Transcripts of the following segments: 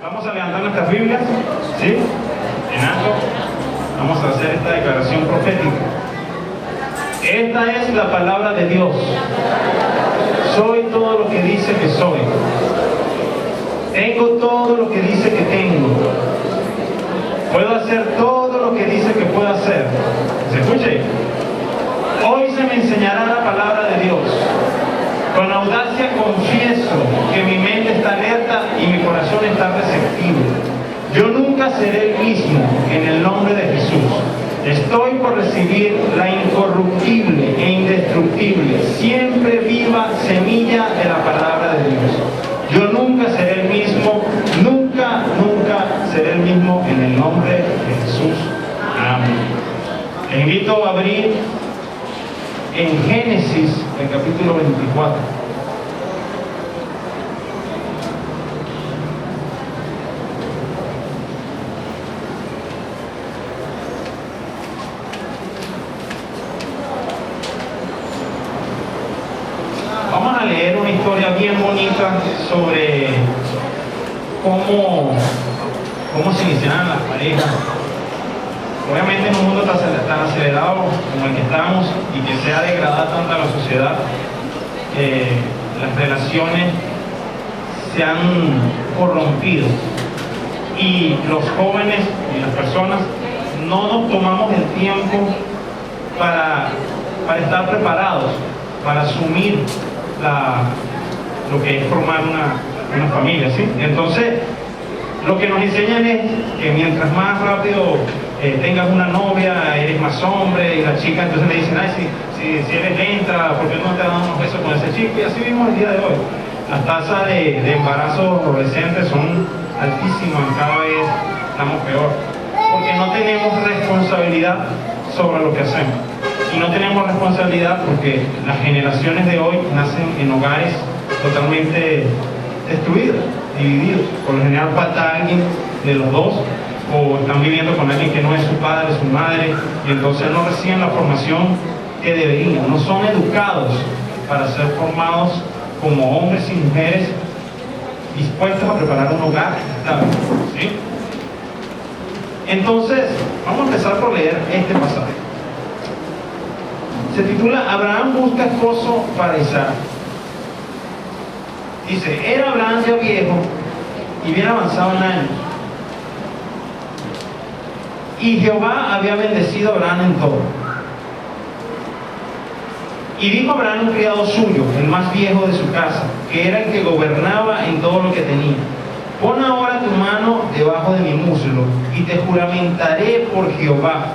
Vamos a levantar nuestras Biblias, ¿sí? En alto. Vamos a hacer esta declaración profética. Esta es la palabra de Dios. Soy todo lo que dice que soy. Tengo todo lo que dice que tengo. Puedo hacer todo lo que dice que puedo hacer. ¿Se escuche? Hoy se me enseñará la palabra de Dios. Con audacia confieso que mi mente está alerta y mi corazón está receptivo. Yo nunca seré el mismo en el nombre de Jesús. Estoy por recibir la incorruptible e indestructible, siempre viva semilla de la palabra de Dios. Yo nunca seré el mismo, nunca seré el mismo en el nombre de Jesús. Amén. Te invito a abrir en Génesis, el capítulo 24. Vamos a leer una historia bien bonita sobre cómo se iniciaron las parejas. Obviamente en un mundo tan acelerado como el que estamos y que se ha degradado tanto a la sociedad, las relaciones se han corrompido y los jóvenes y las personas no nos tomamos el tiempo para estar preparados, para asumir lo que es formar una familia, ¿sí? Entonces, lo que nos enseñan es que mientras más rápido tengas una novia, eres más hombre, y la chica entonces le dicen, ay, si eres lenta, ¿por qué no te dan unos besos con ese chico? Y así vimos el día de hoy. Las tasas de embarazo adolescentes son altísimas, cada vez estamos peor, porque no tenemos responsabilidad sobre lo que hacemos. Y no tenemos responsabilidad porque las generaciones de hoy nacen en hogares totalmente destruidos, divididos. Por lo general falta alguien de los dos, o están viviendo con alguien que no es su padre, su madre, y entonces no reciben la formación que deberían, no son educados para ser formados como hombres y mujeres dispuestos a preparar un hogar estable, ¿sí? Entonces, vamos a empezar por leer este pasaje. Se titula Abraham busca esposo para Isaac. Dice, era Abraham ya viejo y bien avanzado en años, y Jehová había bendecido a Abraham en todo. Y dijo Abraham un criado suyo, el más viejo de su casa, que era el que gobernaba en todo lo que tenía, pon ahora tu mano debajo de mi muslo, y te juramentaré por Jehová,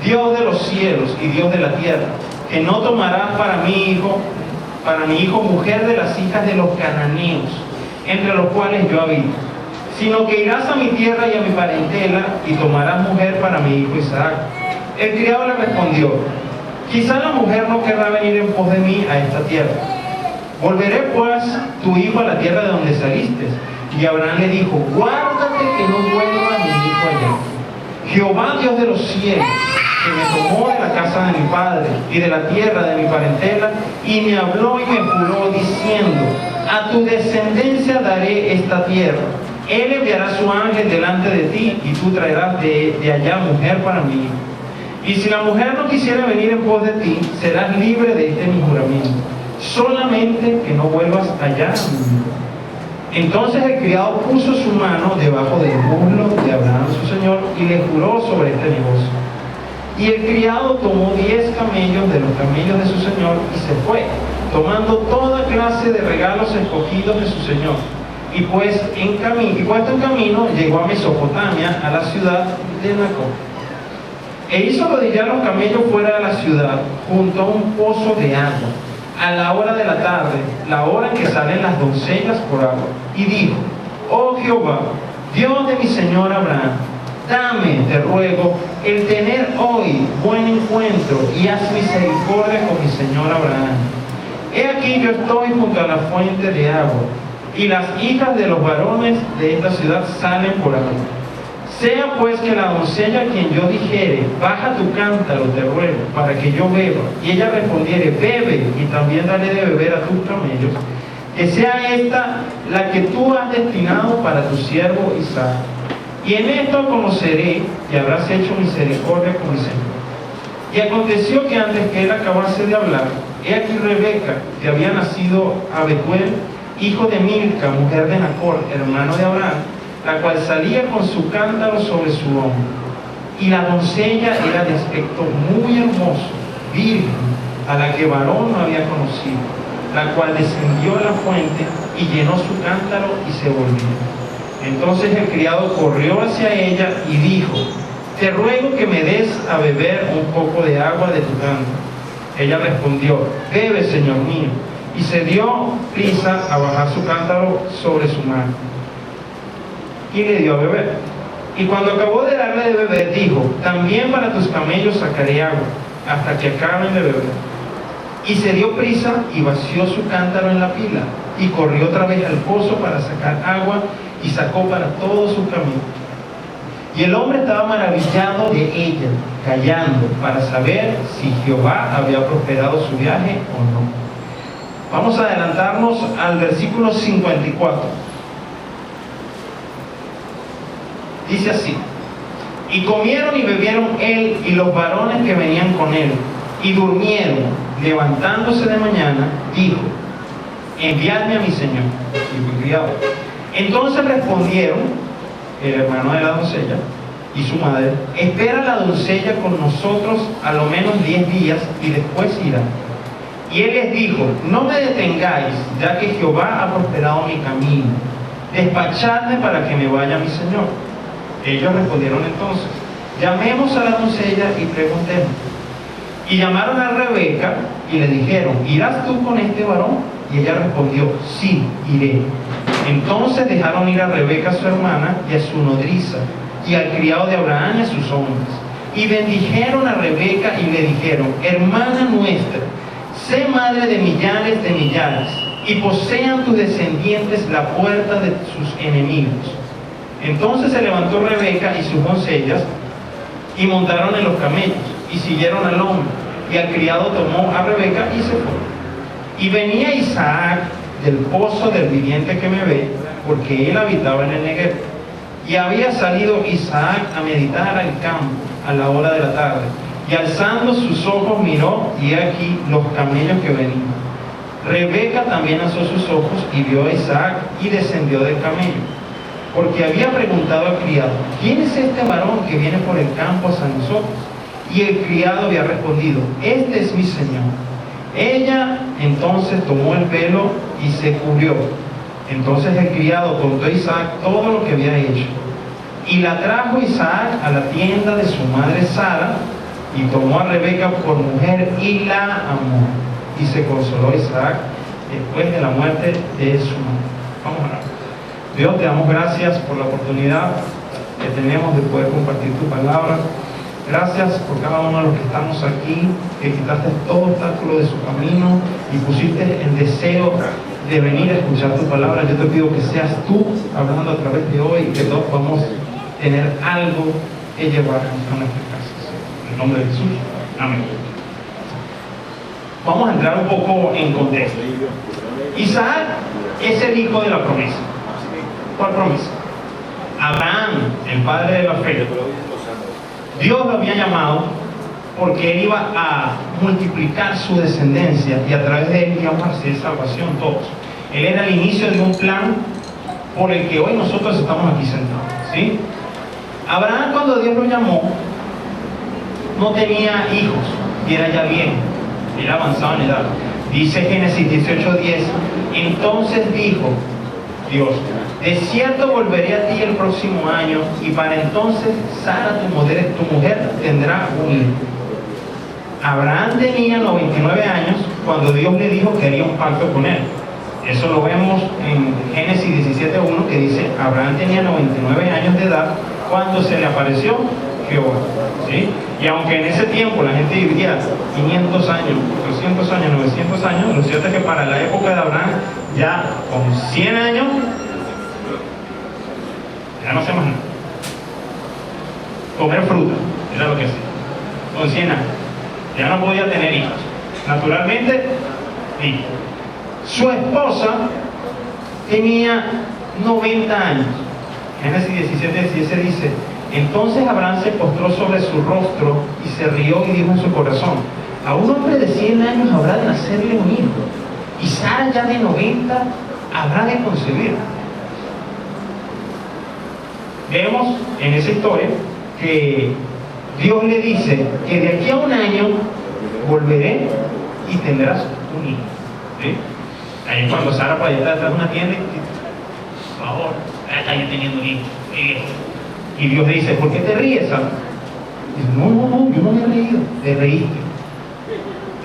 Dios de los cielos y Dios de la tierra, que no tomarás para mi hijo mujer de las hijas de los cananeos, entre los cuales yo habito, sino que irás a mi tierra y a mi parentela y tomarás mujer para mi hijo Isaac. El criado le respondió, quizá la mujer no querrá venir en pos de mí a esta tierra. Volveré pues tu hijo a la tierra de donde saliste. Y Abraham le dijo, guárdate que no vuelva mi hijo allá. Jehová Dios de los cielos, que me tomó de la casa de mi padre y de la tierra de mi parentela, y me habló y me juró diciendo, a tu descendencia daré esta tierra. Él enviará su ángel delante de ti, y tú traerás de allá mujer para mí. Y si la mujer no quisiera venir en pos de ti, serás libre de este mi juramento. Solamente que no vuelvas allá. Entonces el criado puso su mano debajo del muslo de Abraham su señor y le juró sobre este negocio. Y el criado tomó 10 camellos de los camellos de su señor y se fue, tomando toda clase de regalos escogidos de su señor. Y puesto en camino llegó a Mesopotamia, a la ciudad de Nacor. E hizo arrodillar los camellos fuera de la ciudad, junto a un pozo de agua, a la hora de la tarde, la hora en que salen las doncellas por agua. Y dijo, oh Jehová, Dios de mi señor Abraham, dame, te ruego, el tener hoy buen encuentro y haz misericordia con mi señor Abraham. He aquí yo estoy junto a la fuente de agua, y las hijas de los varones de esta ciudad salen por agua. Sea pues que la doncella a quien yo dijere, baja tu cántaro, te ruego, para que yo beba, y ella respondiere, bebe, y también dale de beber a tus camellos, que sea esta la que tú has destinado para tu siervo Isaac. Y en esto conoceré que habrás hecho misericordia con mi Señor. Y aconteció que antes que él acabase de hablar, he aquí Rebeca, que había nacido a Betuel, hijo de Milca, mujer de Nacor, hermano de Abraham, la cual salía con su cántaro sobre su hombro. Y la doncella era de aspecto muy hermoso, virgen, a la que varón no había conocido, la cual descendió a la fuente y llenó su cántaro y se volvió. Entonces el criado corrió hacia ella y dijo: te ruego que me des a beber un poco de agua de tu cántaro. Ella respondió: bebe, señor mío. Y se dio prisa a bajar su cántaro sobre su mano y le dio a beber. Y cuando acabó de darle de beber, dijo: también para tus camellos sacaré agua, hasta que acaben de beber. Y se dio prisa y vació su cántaro en la pila, y corrió otra vez al pozo para sacar agua, y sacó para todo su camino. Y el hombre estaba maravillado de ella, callando, para saber si Jehová había prosperado su viaje o no. Vamos a adelantarnos al versículo 54. Dice así: y comieron y bebieron él y los varones que venían con él, y durmieron. Levantándose de mañana, dijo: enviadme a mi señor. Y fue criado. Entonces respondieron el hermano de la doncella y su madre: espera la doncella con nosotros a lo menos 10 días y después irá. Y él les dijo: no me detengáis, ya que Jehová ha prosperado mi camino. Despachadme para que me vaya mi señor. Ellos respondieron entonces: llamemos a la doncella y preguntemos. Y llamaron a Rebeca y le dijeron: ¿irás tú con este varón? Y ella respondió: sí, iré. Entonces dejaron ir a Rebeca su hermana y a su nodriza, y al criado de Abraham y a sus hombres. Y bendijeron a Rebeca y le dijeron: hermana nuestra, sé madre de millares, y posean tus descendientes la puerta de sus enemigos. Entonces se levantó Rebeca y sus doncellas, y montaron en los camellos, y siguieron al hombre, y al criado tomó a Rebeca y se fue. Y venía Isaac del pozo del viviente que me ve, porque él habitaba en el Negev. Y había salido Isaac a meditar al campo a la hora de la tarde, y alzando sus ojos miró, y aquí los camellos que venían. Rebeca también alzó sus ojos y vio a Isaac, y descendió del camello, porque había preguntado al criado: ¿quién es este varón que viene por el campo hacia nosotros? Y el criado había respondido: este es mi señor. Ella entonces tomó el velo y se cubrió. Entonces el criado contó a Isaac todo lo que había hecho. Y la trajo Isaac a la tienda de su madre Sara, y tomó a Rebeca por mujer y la amó. Y se consoló Isaac después de la muerte de su madre. Vamos a orar. Dios, te damos gracias por la oportunidad que tenemos de poder compartir tu palabra. Gracias por cada uno de los que estamos aquí, que quitaste todo obstáculo de su camino y pusiste el deseo de venir a escuchar tu palabra. Yo te pido que seas tú hablando a través de hoy y que todos podamos tener algo que llevar a nuestras casas. En el nombre de Jesús. Amén. Vamos a entrar un poco en contexto. Isaac es el hijo de la promesa. ¿Cuál promesa? Abraham, el padre de la fe. Dios lo había llamado porque él iba a multiplicar su descendencia y a través de él íbamos a recibir salvación todos. Él era el inicio de un plan por el que hoy nosotros estamos aquí sentados, ¿sí? Abraham, cuando Dios lo llamó, no tenía hijos y era ya viejo, era avanzado en edad. Dice Génesis 18:10: entonces dijo Dios: de cierto volveré a ti el próximo año, y para entonces Sara, tu mujer tendrá un hijo. Abraham tenía 99 años cuando Dios le dijo que haría un pacto con él. Eso lo vemos en Génesis 17:1, que dice: Abraham tenía 99 años de edad cuando se le apareció Jehová, ¿sí? Y aunque en ese tiempo la gente vivía 500 años, 300 años, 900 años, lo cierto es que para la época de Abraham, ya con 100 años, ya no hacemos nada. Comer fruta, era lo que hacía. Con 100 años. Ya no podía tener hijos. Naturalmente, hijos. Su esposa tenía 90 años. Génesis 17 dice: entonces Abraham se postró sobre su rostro y se rió y dijo en su corazón: a un hombre de 100 años habrá de nacerle un hijo, y Sara ya de 90 habrá de concebir. Vemos en esa historia que Dios le dice que de aquí a un año volveré y tendrás un hijo. ¿Sí? Ahí cuando Sara para allá detrás de una tienda, por favor, está yo teniendo un hijo. Y Dios le dice: ¿por qué te ríes, Sara? Dice: no, yo no me he reído, te reíste.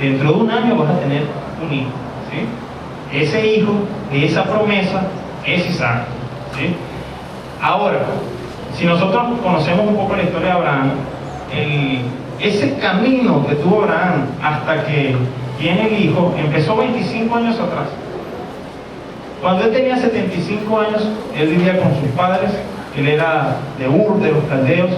Dentro de un año vas a tener un hijo. ¿Sí? Ese hijo de esa promesa es Isaac. ¿Sí? Ahora, si nosotros conocemos un poco la historia de Abraham, ese camino que tuvo Abraham hasta que tiene el hijo empezó 25 años atrás. Cuando él tenía 75 años, él vivía con sus padres. Él era de Ur, de los caldeos.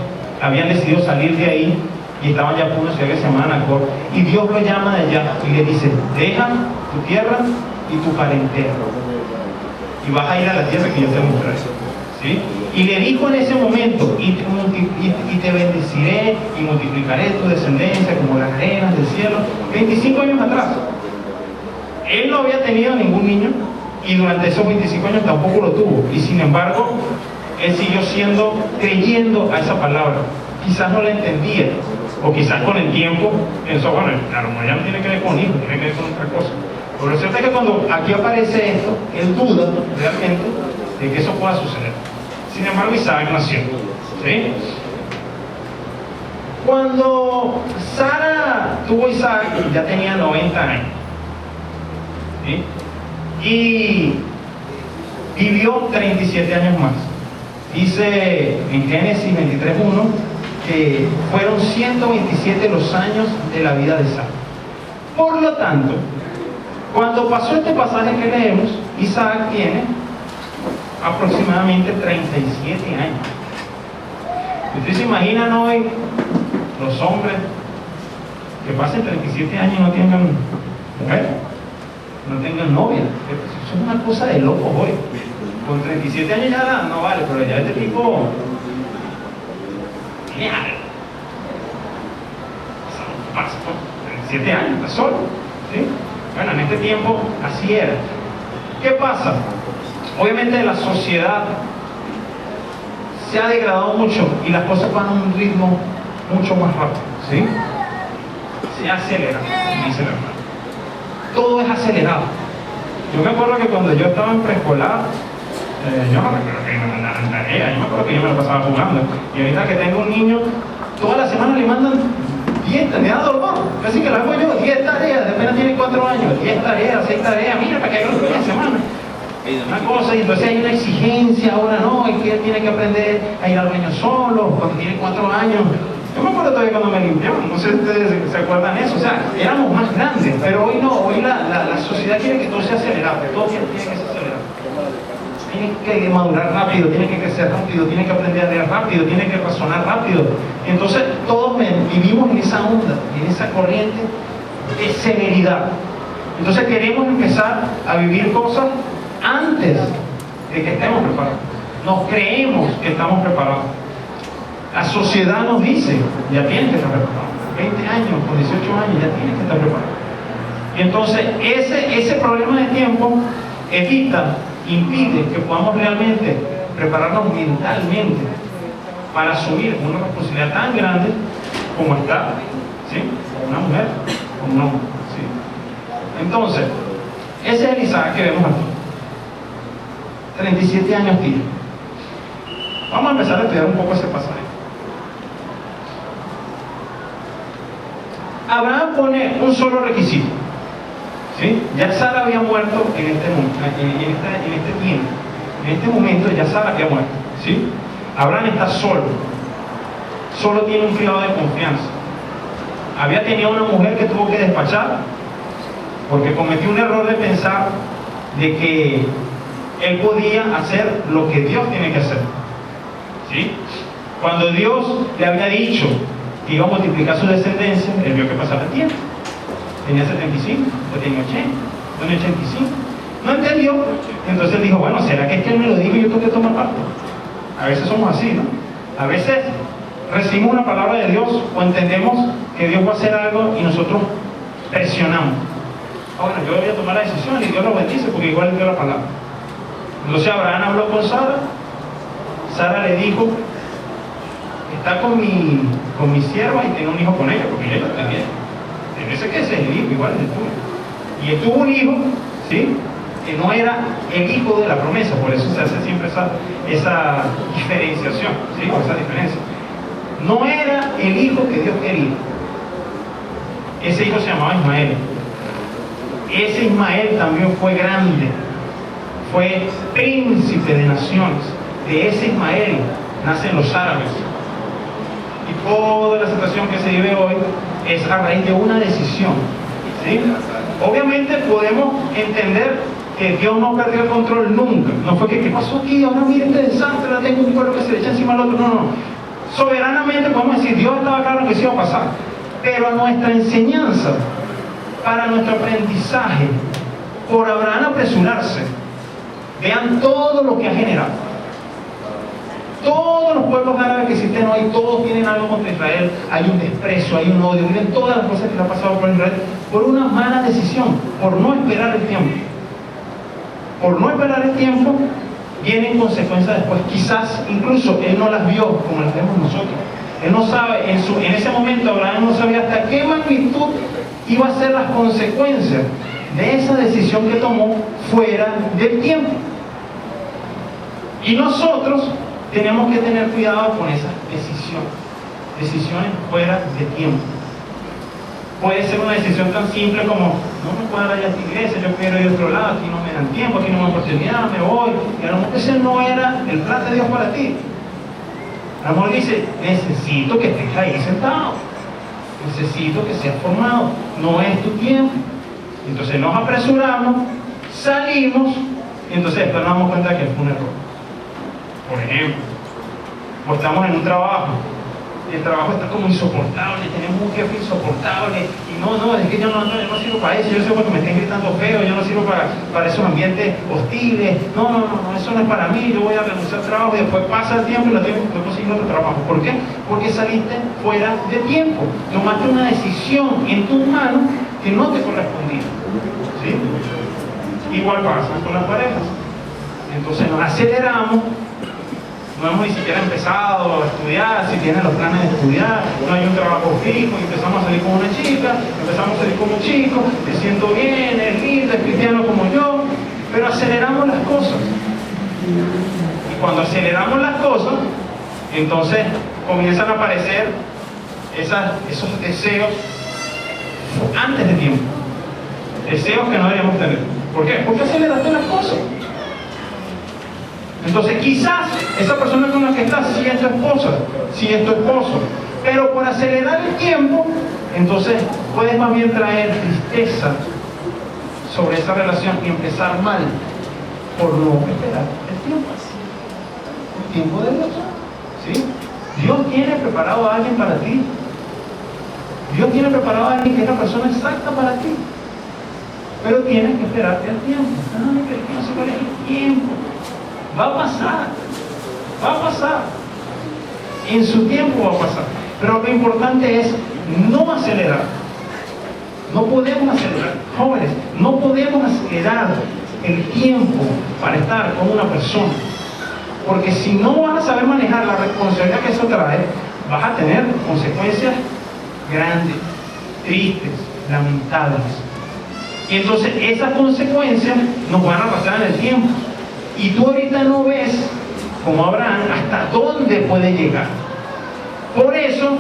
Habían decidido salir de ahí y estaban ya por una ciudad que se llamaba Nacor. Y Dios lo llama de allá y le dice: deja tu tierra y tu parentela y vas a ir a la tierra que yo te mostraré. ¿Sí? Y le dijo en ese momento: y te bendeciré y multiplicaré tu descendencia como las arenas del cielo. 25 años atrás. Él no había tenido ningún niño y durante esos 25 años tampoco lo tuvo. Y sin embargo, él siguió creyendo a esa palabra. Quizás no la entendía, o quizás con el tiempo pensó: bueno, claro, ya no tiene que ver con hijos, tiene que ver con otra cosa. Pero lo cierto es que cuando aquí aparece esto, él duda realmente de que eso pueda suceder. Sin embargo, Isaac nació. ¿Sí? Cuando Sara tuvo a Isaac, ya tenía 90 años. ¿Sí? Y vivió 37 años más. Dice en Génesis 23:1 que fueron 127 los años de la vida de Sara. Por lo tanto, cuando pasó este pasaje que leemos, Isaac tiene aproximadamente 37 años. ¿Ustedes se imaginan hoy los hombres que pasen 37 años y no tengan mujer, no tengan novia? Eso es una cosa de locos hoy. Con 37 años ya no vale, pero ya este tipo tiene algo. Pasa por 37 años, está solo. ¿Sí? Bueno, en este tiempo así era. ¿Qué pasa? Obviamente la sociedad se ha degradado mucho y las cosas van a un ritmo mucho más rápido. ¿Sí? Se acelera, dice la hermana. Todo es acelerado. Yo me acuerdo que cuando yo estaba en preescolar, yo no recuerdo que me mandaran tarea, yo me acuerdo que yo me lo pasaba jugando. Y ahorita que tengo un niño, toda la semana le mandan 10 tareas, me da dolor, casi que lo hago yo, 10 tareas, de apenas tiene 4 años, 10 tareas, 6 tareas, mira, para que haga una semana. Una cosa, y entonces hay una exigencia, ahora no, es que él tiene que aprender a ir al baño solo, cuando tiene 4 años. Yo me acuerdo todavía cuando me limpiaban, no sé si ustedes se acuerdan de eso, o sea, éramos más grandes, pero hoy no, hoy la sociedad quiere que todo sea acelerado, todo tiene que ser acelerado. Tiene que madurar rápido, tiene que crecer rápido, tiene que aprender a leer rápido, tiene que razonar rápido. Entonces todos vivimos en esa onda, en esa corriente de celeridad. Entonces queremos empezar a vivir cosas antes de que estemos preparados. Nos creemos que estamos preparados. La sociedad nos dice: ya tienes que estar preparado. 20 años, con 18 años, ya tienes que estar preparado. Y entonces ese problema de tiempo impide que podamos realmente prepararnos mentalmente para asumir una responsabilidad tan grande como estar, ¿sí?, con una mujer, con un hombre, ¿sí? Entonces, ese es el Isaac que vemos aquí. 37 años tiene. Vamos a empezar a estudiar un poco ese pasaje. Abraham pone un solo requisito. ¿Sí? Ya Sara había muerto en este tiempo. En este momento ya Sara había muerto. ¿Sí? Abraham está solo. Solo tiene un criado de confianza. Había tenido una mujer que tuvo que despachar porque cometió un error de pensar de que él podía hacer lo que Dios tiene que hacer. ¿Sí? Cuando Dios le había dicho que iba a multiplicar su descendencia, él vio que pasaba el tiempo. Tenía 75, después tenía 80, después tenía 85. no entendió. Entonces dijo, bueno, ¿será que es que él me lo dijo y yo tengo que tomar parte? A veces somos así, ¿no? A veces recibimos una palabra de Dios o entendemos que Dios va a hacer algo y nosotros presionamos. Bueno, yo voy a tomar la decisión y Dios lo bendice porque igual le dio la palabra. Entonces Abraham habló con Sara. Sara le dijo, está con mi sierva y tiene un hijo con ella, porque ella también. Ese que es el hijo, igual es el tuyo. Y él tuvo un hijo, ¿sí?, que no era el hijo de la promesa, por eso se hace siempre esa diferenciación, ¿sí?, o esa diferencia. No era el hijo que Dios quería. Ese hijo se llamaba Ismael. Ese Ismael también fue grande, fue príncipe de naciones. De ese Ismael nacen los árabes. Y toda la situación que se vive hoy es a raíz de una decisión, ¿sí? Obviamente podemos entender que Dios no perdió el control nunca. No fue que, ¿qué pasó aquí? Ahora mire este desastre, ahora tengo un pueblo que se le echa encima al otro. No, no. Soberanamente podemos decir, Dios estaba claro que eso iba a pasar. Pero a nuestra enseñanza, para nuestro aprendizaje, por Abraham apresurarse, vean todo lo que ha generado. Todos los pueblos árabes que existen hoy, todos tienen algo contra Israel. Hay un desprecio, hay un odio. Miren todas las cosas que le ha pasado por Israel por una mala decisión, por no esperar el tiempo. Por no esperar el tiempo, vienen consecuencias después. Quizás incluso él no las vio como las vemos nosotros. Él no sabe, en ese momento Abraham no sabía hasta qué magnitud iba a ser las consecuencias de esa decisión que tomó fuera del tiempo. Y nosotros tenemos que tener cuidado con esas decisiones fuera de tiempo. Puede ser una decisión tan simple como, no me cuadra ya esta iglesia, yo quiero ir a otro lado, aquí no me dan tiempo, aquí no me dan oportunidad, me voy. Y a lo mejor ese no era el plan de Dios para ti. A lo mejor dice, necesito que estés ahí sentado, necesito que seas formado, no es tu tiempo. Entonces nos apresuramos, salimos, y entonces después nos damos cuenta que fue un error. Por ejemplo, o estamos en un trabajo y el trabajo está como insoportable, tenemos un jefe insoportable y no, es que yo no sirvo para eso, yo sé porque me estén gritando feo, yo no sirvo para esos ambientes hostiles, no, eso no es para mí, yo voy a renunciar al trabajo y después pasa el tiempo y lo tengo que conseguir otro trabajo. ¿Por qué? Porque saliste fuera de tiempo, tomaste una decisión en tus manos que no te correspondía, ¿sí? Igual pasa con las parejas. Entonces nos aceleramos. No hemos ni siquiera empezado a estudiar, si tienen los planes de estudiar, no hay un trabajo fijo, y empezamos a salir con una chica, empezamos a salir con un chico, me siento bien, es lindo, es cristiano como yo, pero aceleramos las cosas. Y cuando aceleramos las cosas, entonces comienzan a aparecer esos deseos antes de tiempo, deseos que no deberíamos tener. ¿Por qué? Porque aceleraste las cosas. Entonces quizás esa persona con la que estás sí es tu esposa, sí es tu esposo, pero por acelerar el tiempo, entonces puedes más bien traer tristeza sobre esa relación y empezar mal por no esperar el tiempo de Dios, ¿sí? Dios tiene preparado a alguien para ti. Dios tiene preparado a alguien que es la persona exacta para ti, pero tienes que esperarte el tiempo. Pero no sé cuál es el tiempo. Va a pasar, en su tiempo va a pasar, pero lo importante es no acelerar. No podemos acelerar, jóvenes, no podemos acelerar el tiempo para estar con una persona, porque si no vas a saber manejar la responsabilidad que eso trae, vas a tener consecuencias grandes, tristes, lamentables, y entonces esas consecuencias nos van a arrastrar en el tiempo. Y tú ahorita no ves, como Abraham, hasta dónde puede llegar. Por eso,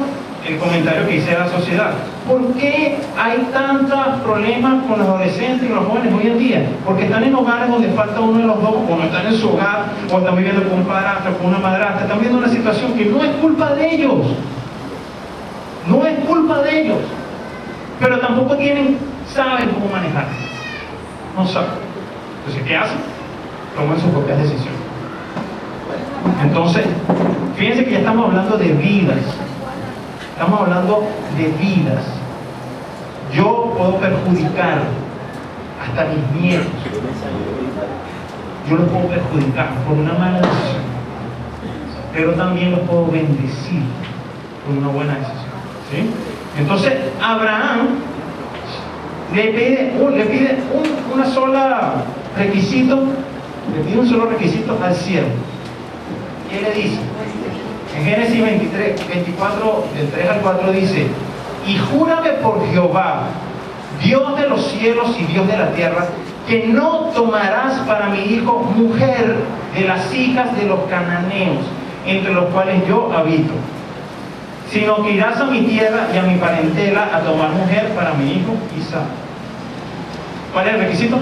el comentario que hice de la sociedad. ¿Por qué hay tantos problemas con los adolescentes y los jóvenes hoy en día? Porque están en hogares donde falta uno de los dos, o no están en su hogar, o están viviendo con un padrastro, con una madrastra, están viviendo una situación que no es culpa de ellos. No es culpa de ellos. Pero tampoco saben cómo manejar. No saben. Entonces, ¿qué hacen? Toman sus propias decisiones. Entonces, fíjense que ya estamos hablando de vidas. Estamos hablando de vidas. Yo puedo perjudicar hasta mis nietos yo los puedo perjudicar por una mala decisión, pero también los puedo bendecir por una buena decisión, ¿sí? Entonces Abraham le pide un solo requisito al siervo. ¿Qué le dice? En Génesis 24, del 3 al 4 dice: y júrame por Jehová, Dios de los cielos y Dios de la tierra, que no tomarás para mi hijo mujer de las hijas de los cananeos, entre los cuales yo habito, sino que irás a mi tierra y a mi parentela a tomar mujer para mi hijo Isaac. ¿Cuál es el requisito?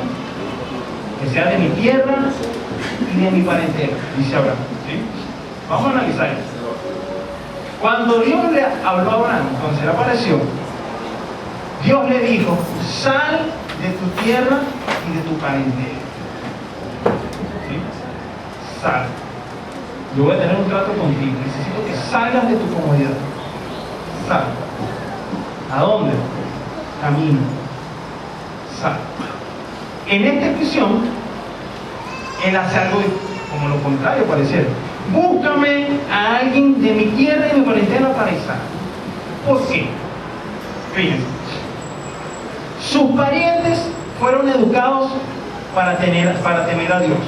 Que sea de mi tierra y de mi parentela, dice Abraham, ¿sí? Vamos a analizar esto. Cuando Dios le habló a Abraham, cuando se le apareció, Dios le dijo: sal de tu tierra y de tu parentela, ¿sí? Sal. Yo voy a tener un trato contigo, necesito que salgas de tu comodidad. Sal. ¿A dónde? Camina. Sal. En esta expresión, él hace algo como lo contrario, pareciera. Búscame a alguien de mi tierra y de mi parentela para Isaac. ¿Por qué? Fíjense. Sus parientes fueron educados para temer a Dios.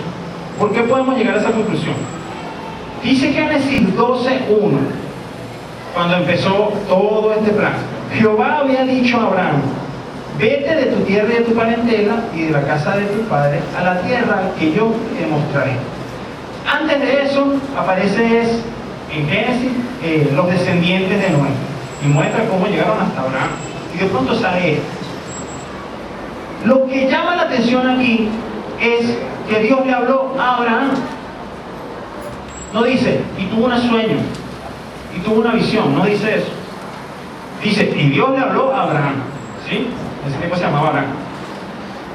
¿Por qué podemos llegar a esa conclusión? Dice Génesis 12:1, cuando empezó todo este plan. Jehová había dicho a Abraham: vete de tu tierra y de tu parentela y de la casa de tu padre a la tierra que yo te mostraré. Antes de eso aparece en Génesis los descendientes de Noé y muestra cómo llegaron hasta Abraham, y de pronto sale esto. Lo que llama la atención aquí es que Dios le habló a Abraham. No dice: y tuvo un sueño, y tuvo una visión. No dice eso. Dice: y Dios le habló a Abraham, ¿sí? Ese tiempo se llamaba Abraham.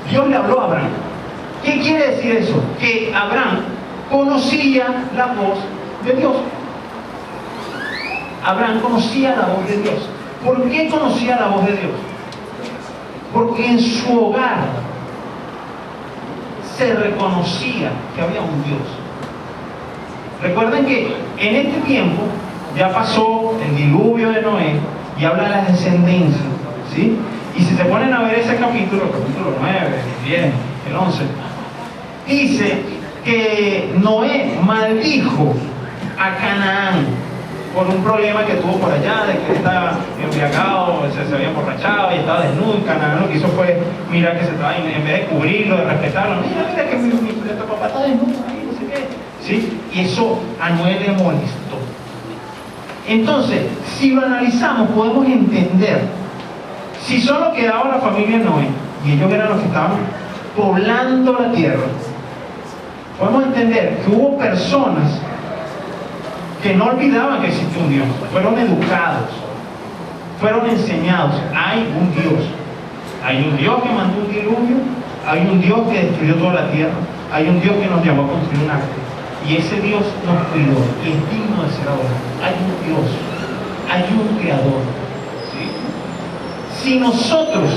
Dios le habló a Abraham. ¿Qué quiere decir eso? Que Abraham conocía la voz de Dios. Abraham conocía la voz de Dios. ¿Por qué conocía la voz de Dios? Porque en su hogar se reconocía que había un Dios. Recuerden que en este tiempo ya pasó el diluvio de Noé y habla de la descendencia, ¿sí? Y si se ponen a ver ese capítulo 9, el 10, el 11, dice que Noé maldijo a Canaán por un problema que tuvo por allá, de que él estaba embriagado, se había emborrachado y estaba desnudo, y Canaán lo que hizo fue mirar que se estaba, en vez de cubrirlo, de respetarlo, mira que mi papá está desnudo ahí, no sé qué, ¿sí? Y eso a Noé le molestó. Entonces, si lo analizamos, podemos entender, si solo quedaba la familia Noé, y ellos eran los que estaban poblando la tierra, podemos entender que hubo personas que no olvidaban que existía un Dios, fueron educados, fueron enseñados. Hay un Dios que mandó un diluvio, hay un Dios que destruyó toda la tierra, hay un Dios que nos llamó a construir un arca, y ese Dios nos cuidó y es digno de ser adorado. Hay un Dios, hay un Creador, ¿sí? Si nosotros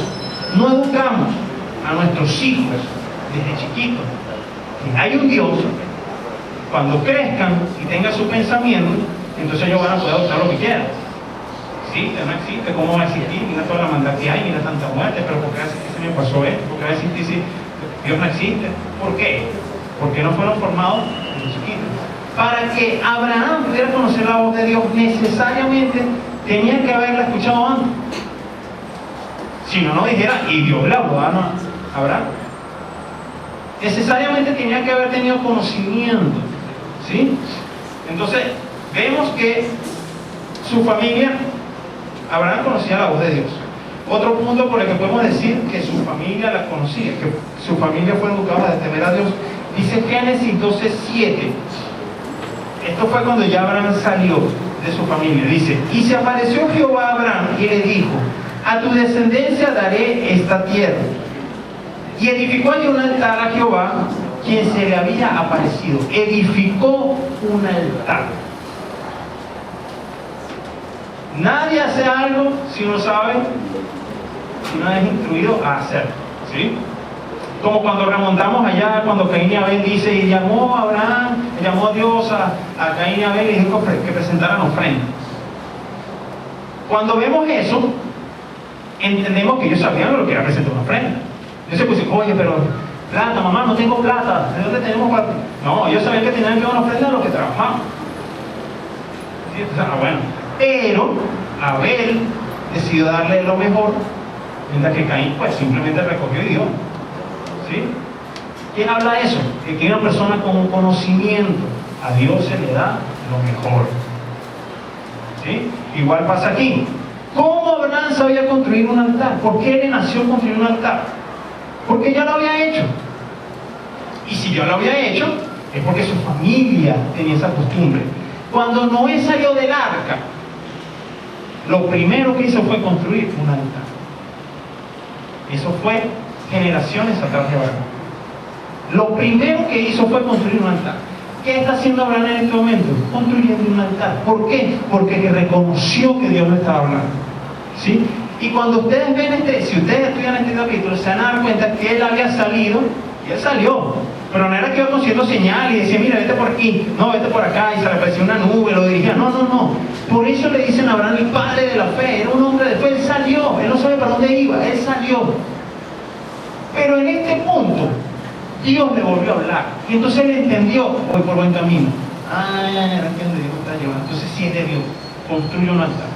no educamos a nuestros hijos desde chiquitos que hay un Dios, cuando crezcan y tengan su pensamiento, entonces ellos van a poder adoptar lo que quieran. Existe, no existe, ¿cómo va a existir? Mira toda la maldad que hay, mira tanta muerte, pero ¿por qué se me pasó esto? ¿Por qué va a existir si Dios no existe? ¿Por qué? Porque no fueron formados desde chiquitos. Para que Abraham pudiera conocer la voz de Dios, necesariamente tenía que haberla escuchado antes. Si no, no dijera: y Dios le habló a Abraham. Necesariamente tenía que haber tenido conocimiento, ¿sí? Entonces, vemos que su familia, Abraham conocía la voz de Dios. Otro punto por el que podemos decir que su familia la conocía, que su familia fue educada de temer a Dios, dice Génesis 12:7. Esto fue cuando ya Abraham salió de su familia. Dice: y se apareció Jehová a Abraham y le dijo: a tu descendencia daré esta tierra. Y edificó allí un altar a Jehová, quien se le había aparecido. Edificó un altar. Nadie hace algo si no sabe, si no es instruido a hacerlo, ¿sí? Como cuando remontamos allá, cuando Caín y Abel dice, y llamó a Abraham, llamó a Dios a Caín y Abel y dijo que presentaran ofrenda. Cuando vemos eso, entendemos que ellos sabían lo que era presentar una ofrenda. Entonces pues, oye, pero plata, mamá, no tengo plata, ¿de dónde tenemos plata? No, ellos sabían que tenían que dar una ofrenda a los que trabajaban. ¿Sí? O sea, bueno, pero Abel decidió darle lo mejor, mientras que Caín pues simplemente recogió y dio. ¿Sí? ¿Quién habla de eso? Que una persona con un conocimiento, a Dios se le da lo mejor. ¿Sí? Igual pasa aquí. ¿Cómo Abraham sabía construir un altar? ¿Por qué le nació construir un altar? Porque ya lo había hecho. Y si ya lo había hecho, es porque su familia tenía esa costumbre. Cuando Noé salió del arca, lo primero que hizo fue construir un altar. Eso fue generaciones atrás de Abraham. Lo primero que hizo fue construir un altar. ¿Qué está haciendo Abraham en este momento? Construyendo un altar. ¿Por qué? Porque reconoció que Dios le estaba hablando. ¿Sí? Y cuando ustedes ven si ustedes estudian este capítulo, se van a dar cuenta que él había salido, y él salió. Pero no era que iba consiguiendo señales y decía, mira, vete por aquí, no, vete por acá, y se le apareció una nube, lo dirigía. No, no, no. Por eso le dicen a Abraham el padre de la fe. Era un hombre de fe, él salió, él no sabe para dónde iba, él salió. Pero en este punto, Dios le volvió a hablar. Y entonces él entendió, voy por buen camino. Era que donde Dios está llevando. Entonces sí es de Dios. Construye un altar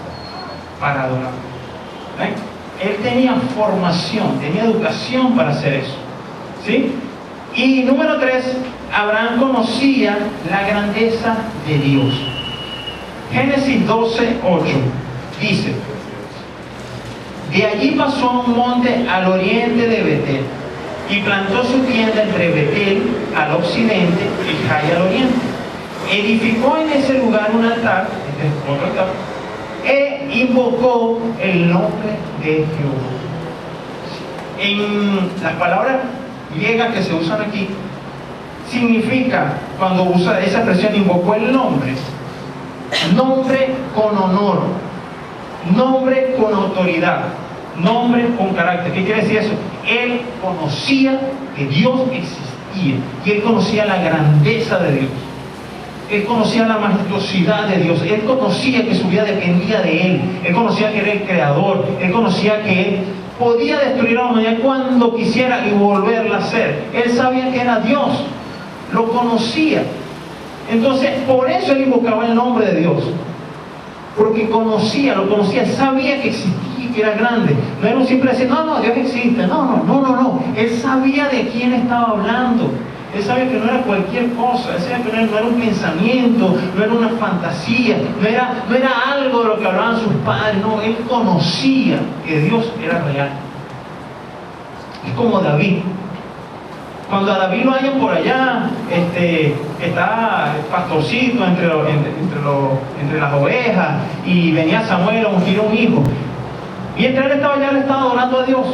para adorar. Él tenía formación, tenía educación para hacer eso. ¿Sí? Y número 3, Abraham conocía la grandeza de Dios. Génesis 12:8 dice: de allí pasó a un monte al oriente de Betel y plantó su tienda entre Betel al occidente y Jai al oriente. Edificó en ese lugar un altar, otro altar, e invocó el nombre de Jehová. En las palabras griegas que se usan aquí, significa, cuando usa esa expresión, invocó el nombre, nombre con honor, nombre con autoridad, nombre con carácter. ¿Qué quiere decir eso? Él conocía que Dios existía y él conocía la grandeza de Dios. Él conocía la majestuosidad de Dios. Él conocía que su vida dependía de Él. Él conocía que era el creador. Él conocía que Él podía destruir a la humanidad cuando quisiera y volverla a hacer. Él sabía que era Dios. Lo conocía. Entonces, por eso él invocaba el nombre de Dios. Porque conocía, lo conocía, sabía que existía y que era grande. No era un simple decir, no, Dios existe. No. Él sabía de quién estaba hablando. Él sabía que no era cualquier cosa. Él sabía que no era un pensamiento, no era una fantasía, no era algo de lo que hablaban sus padres. No, él conocía que Dios era real. Es como David. Cuando a David lo hallan por allá, está pastorcito entre las ovejas, y venía Samuel a ungir a un hijo. Mientras él estaba allá, él estaba adorando a Dios.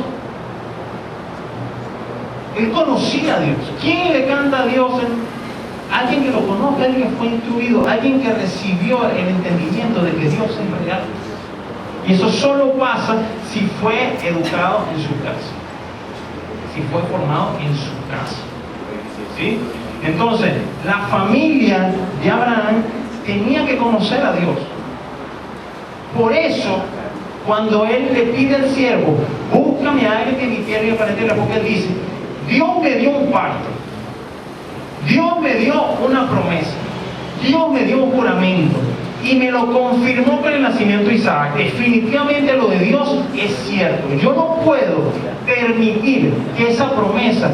Él conocía a Dios. ¿Quién le canta a Dios? Alguien que lo conozca, alguien que fue instruido, alguien que recibió el entendimiento de que Dios es real. Y eso solo pasa si fue educado en su casa, si fue formado en su casa. ¿Sí? Entonces, la familia de Abraham tenía que conocer a Dios. Por eso, cuando él le pide al siervo, búscame a alguien que mi tierra y parentela, porque él dice, Dios me dio un pacto, Dios me dio una promesa, Dios me dio un juramento y me lo confirmó con el nacimiento de Isaac. Definitivamente lo de Dios es cierto. Yo no puedo permitir que esa promesa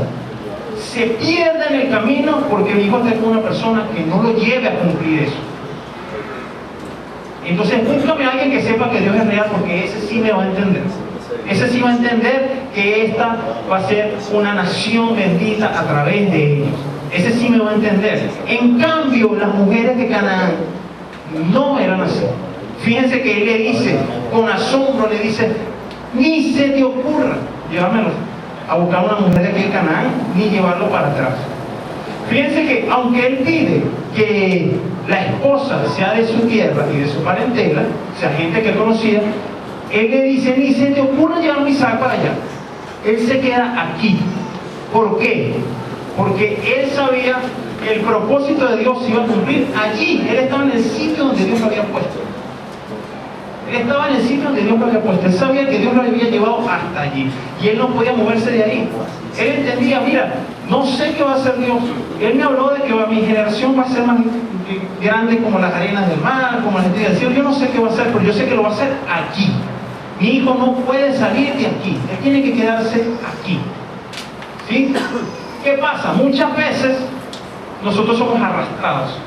se pierda en el camino porque mi hijo está con una persona que no lo lleve a cumplir eso. Entonces búscame a alguien que sepa que Dios es real, porque ese sí me va a entender. Ese sí va a entender que esta va a ser una nación bendita a través de ellos. Ese sí me va a entender. En cambio, las mujeres de Canaán no eran así. Fíjense que él le dice, con asombro le dice, ni se te ocurra llevármelo a buscar una mujer de aquí de Canaán, ni llevarlo para atrás. Fíjense que aunque él pide que la esposa sea de su tierra y de su parentela, o sea, gente que conocía, él le dice, ni se te ocurra llevar a Isaac para allá. Él se queda aquí. ¿Por qué? Porque él sabía que el propósito de Dios se iba a cumplir allí. Él estaba en el sitio donde Dios lo había puesto. Él estaba en el sitio donde Dios lo había puesto. Él sabía que Dios lo había llevado hasta allí. Y él no podía moverse de ahí. Él entendía, mira, no sé qué va a hacer Dios. Él me habló de que mi generación va a ser más grande como las arenas del mar, como las estrellas del cielo. Yo no sé qué va a hacer, pero yo sé que lo va a hacer aquí. Mi hijo no puede salir de aquí. Él tiene que quedarse aquí. ¿Sí? ¿Qué pasa? Muchas veces nosotros somos arrastrados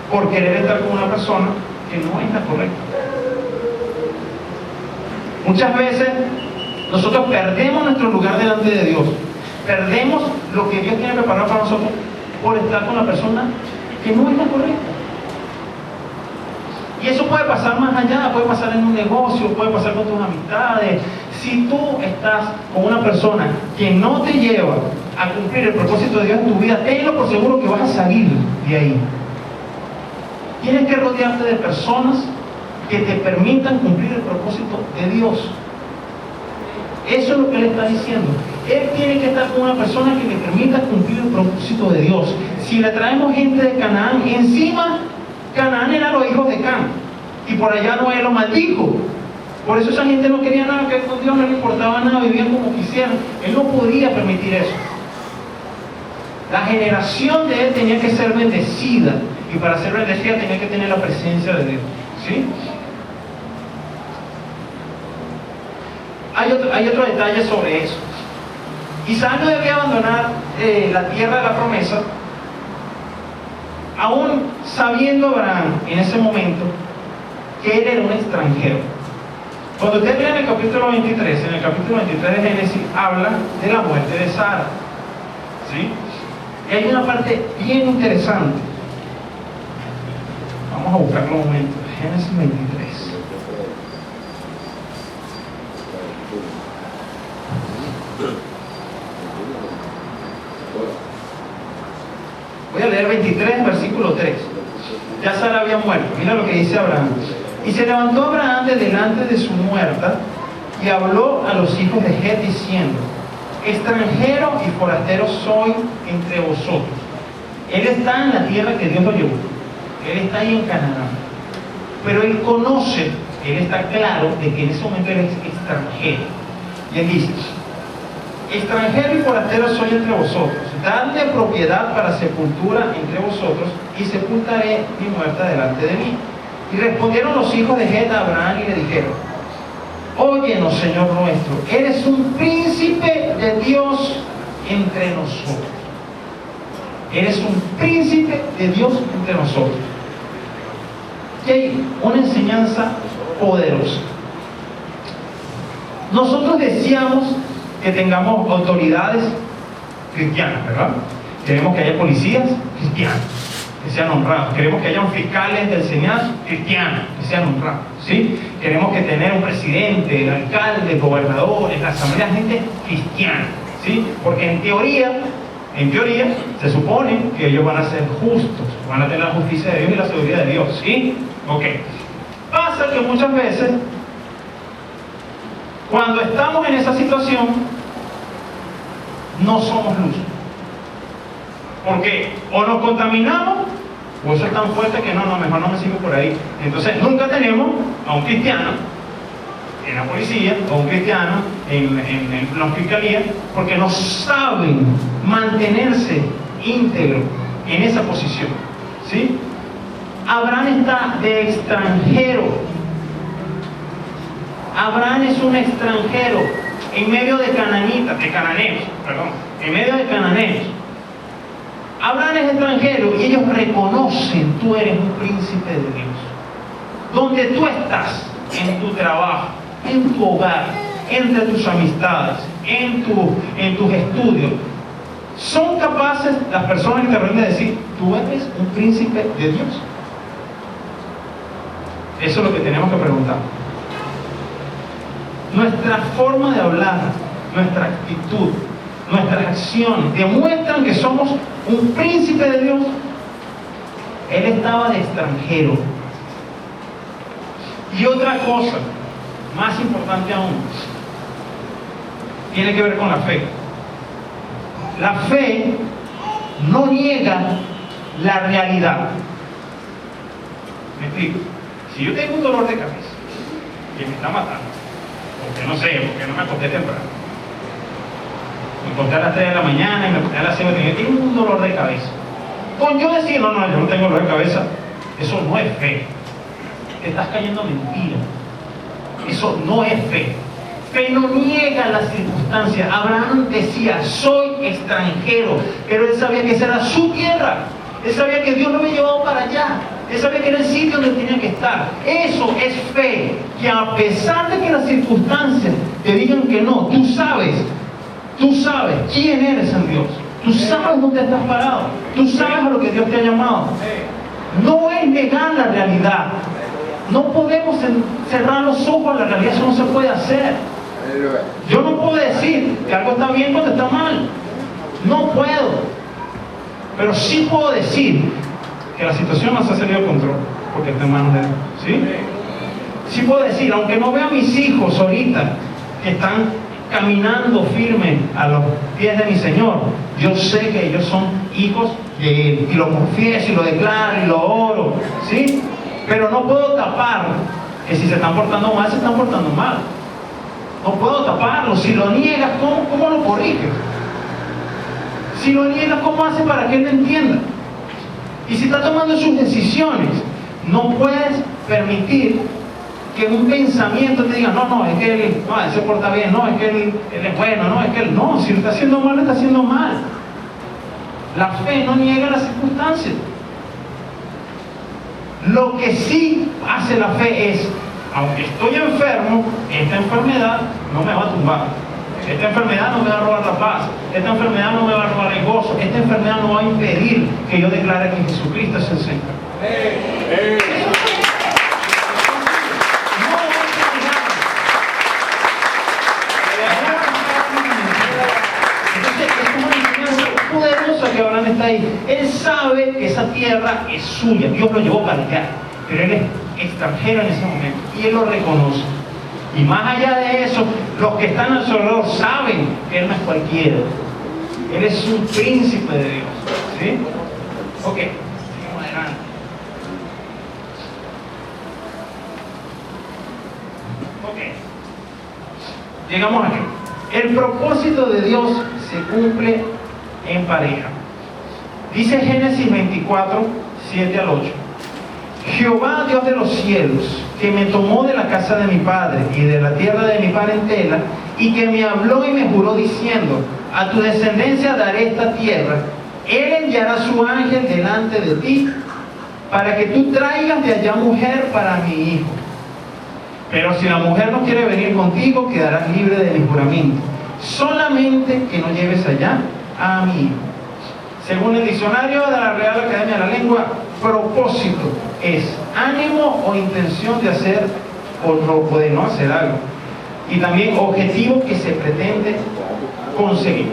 por querer estar con una persona que no es la correcta. Muchas veces nosotros perdemos nuestro lugar delante de Dios. Perdemos lo que Dios tiene preparado para nosotros por estar con la persona que no es la correcta. Y eso puede pasar más allá, puede pasar en un negocio, puede pasar con tus amistades. Si tú estás con una persona que no te lleva a cumplir el propósito de Dios en tu vida, tenlo por seguro que vas a salir de ahí. Tienes que rodearte de personas que te permitan cumplir el propósito de Dios. Eso es lo que él está diciendo. Él tiene que estar con una persona que le permita cumplir el propósito de Dios. Si le traemos gente de Canaán, encima Canaán eran los hijos de Cam, y por allá Noé lo maldijo. Por eso esa gente no quería nada que ver con Dios, no le importaba nada, vivían como quisieran. Él no podía permitir eso. La generación de él tenía que ser bendecida, y para ser bendecida tenía que tener la presencia de Dios. ¿Sí? Hay otro detalle sobre eso. Isaac no debía abandonar la tierra de la promesa, aún sabiendo Abraham en ese momento que él era un extranjero. Cuando usted lee en el capítulo 23 de Génesis, habla de la muerte de Sara. ¿Sí? Y hay una parte bien interesante. Vamos a buscarlo un momento. Génesis 23. Voy a leer 23, versículo 3. Ya Sara había muerto. Mira lo que dice Abraham. Y se levantó Abraham de delante de su muerta y habló a los hijos de Het diciendo: extranjero y forastero soy entre vosotros. Él está en la tierra que Dios lo llevó. Él está ahí en Canaán. Pero él conoce, él está claro de que en ese momento él es extranjero. Y él dice: extranjero y forastero soy entre vosotros. Dadle propiedad para sepultura entre vosotros, y sepultaré mi muerta delante de mí. Y respondieron los hijos de Het a Abraham y le dijeron: óyenos, Señor nuestro, eres un príncipe de Dios entre nosotros. Eres un príncipe de Dios entre nosotros. Y hay una enseñanza poderosa. Nosotros deseamos que tengamos autoridades cristianas, ¿verdad? Queremos que haya policías cristianos, que sean honrados. Queremos que haya fiscales del Senado cristianos, que sean honrados, ¿sí? Queremos que tener un presidente, alcaldes, gobernadores, la asamblea, gente cristiana, ¿sí? Porque en teoría, se supone que ellos van a ser justos, van a tener la justicia de Dios y la sabiduría de Dios, ¿sí? Ok. Pasa que muchas veces, cuando estamos en esa situación, no somos luz. Porque o nos contaminamos, o eso es tan fuerte que no, mejor no me sigo por ahí. Entonces nunca tenemos a un cristiano en la policía, o un cristiano en la fiscalía, porque no saben mantenerse íntegro en esa posición, ¿sí? Abraham está de extranjero. Abraham es un extranjero en medio de cananeos. Abraham es extranjero y ellos reconocen: tú eres un príncipe de Dios. Donde tú estás, en tu trabajo, en tu hogar, entre tus amistades, en tus estudios, son capaces las personas que te rodean de decir: tú eres un príncipe de Dios. Eso es lo que tenemos que preguntar. Nuestra forma de hablar, nuestra actitud, nuestras acciones demuestran que somos un príncipe de Dios. Él estaba de extranjero. Y otra cosa, más importante aún, tiene que ver con la fe. La fe no niega la realidad. Me explico. Si yo tengo un dolor de cabeza que me está matando, porque no sé, porque no me acosté temprano, me acosté a las 3 de la mañana y me acosté a las 5 de la mañana, tengo un dolor de cabeza. Con yo decir, no, yo no tengo dolor de cabeza, eso no es fe. Te estás cayendo mentira. Eso no es fe. Fe no niega las circunstancias. Abraham decía, soy extranjero, pero él sabía que esa era su tierra. Él sabía que Dios lo había llevado para allá. Él sabía que era el sitio donde tenía que estar. Eso es fe, que a pesar de que las circunstancias te digan que no, tú sabes quién eres en Dios. Tú sabes dónde estás parado. Tú sabes a lo que Dios te ha llamado. No es negar la realidad. No podemos cerrar los ojos a la realidad, eso no se puede hacer. Yo no puedo decir que algo está bien cuando está mal. No puedo. Pero sí puedo decir que la situación no se ha salido de control, porque está en manos de Dios. ¿Sí? Sí puedo decir, aunque no vea a mis hijos ahorita que están caminando firme a los pies de mi Señor, yo sé que ellos son hijos de Él, y lo confieso y lo declaro y lo oro. ¿Sí? Pero no puedo tapar que si se están portando mal, se están portando mal. No puedo taparlo. Si lo niegas, ¿cómo lo corriges? Si lo niegas, ¿cómo hace para que él lo entienda? Y si está tomando sus decisiones, no puedes permitir que un pensamiento te diga, no, es que él se porta bien, no, es que él es bueno, no, es que él no, si lo está haciendo mal, lo está haciendo mal. La fe no niega las circunstancias. Lo que sí hace la fe es, aunque estoy enfermo, esta enfermedad no me va a tumbar. Esta enfermedad no me va a robar la paz. Esta enfermedad no me va a robar el gozo. Esta enfermedad no va a impedir que yo declare que Jesucristo es el Señor. Que Abraham está ahí. Él sabe que esa tierra es suya, Dios lo llevó para allá, pero él es extranjero en ese momento y él lo reconoce. Y más allá de eso, los que están a su alrededor saben que él no es cualquiera, él es un príncipe de Dios. ¿Sí? Ok, seguimos adelante. Ok, llegamos aquí. El propósito de Dios se cumple en pareja. Dice Génesis 24, 7 al 8. Jehová, Dios de los cielos, que me tomó de la casa de mi padre y de la tierra de mi parentela, y que me habló y me juró diciendo, a tu descendencia daré esta tierra, él enviará su ángel delante de ti, para que tú traigas de allá mujer para mi hijo. Pero si la mujer no quiere venir contigo, quedarás libre de mi juramento. Solamente que no lleves allá a mi hijo. Según el diccionario de la Real Academia de la Lengua, propósito es ánimo o intención de hacer o de no hacer algo. Y también objetivo que se pretende conseguir.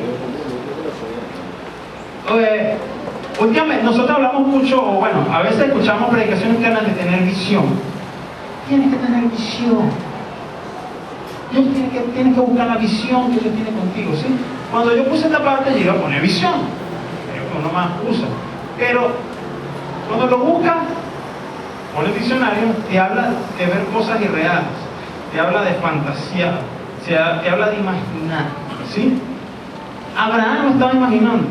Últimamente nosotros hablamos mucho, o bueno, a veces escuchamos predicaciones que hablan de tener visión. Tienes que tener visión. Dios tiene que buscar la visión que Dios tiene contigo, ¿sí? Cuando yo puse esta parte, llegué a poner visión. Uno más usa. Pero cuando lo buscas, por el diccionario, te habla de ver cosas irreales, te habla de fantasía, te habla de imaginar. ¿Sí? Abraham no estaba imaginando.